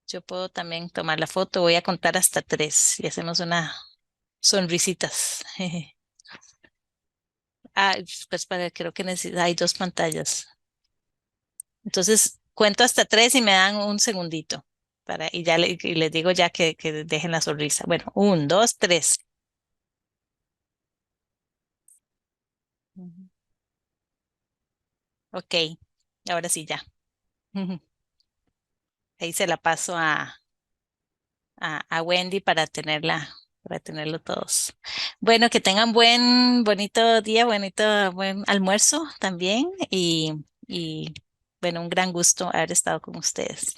Speaker 2: yo puedo también tomar la foto. Voy a contar hasta 3 y hacemos una sonrisitas. Ah, pues creo que hay 2 pantallas. Entonces cuento hasta 3 y me dan un segundito y les digo ya que dejen la sonrisa. Bueno, 1, 2, 3. Ujú. Ok, ahora sí ya. Ahí se la paso a Wendy para tenerlo todos. Bueno, que tengan bonito día, buen almuerzo también y bueno, un gran gusto haber estado con ustedes.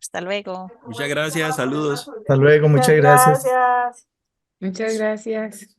Speaker 2: Hasta luego.
Speaker 6: Muchas gracias, saludos.
Speaker 5: Hasta luego, muchas
Speaker 4: Muchas
Speaker 5: gracias.
Speaker 4: gracias.
Speaker 7: Muchas gracias.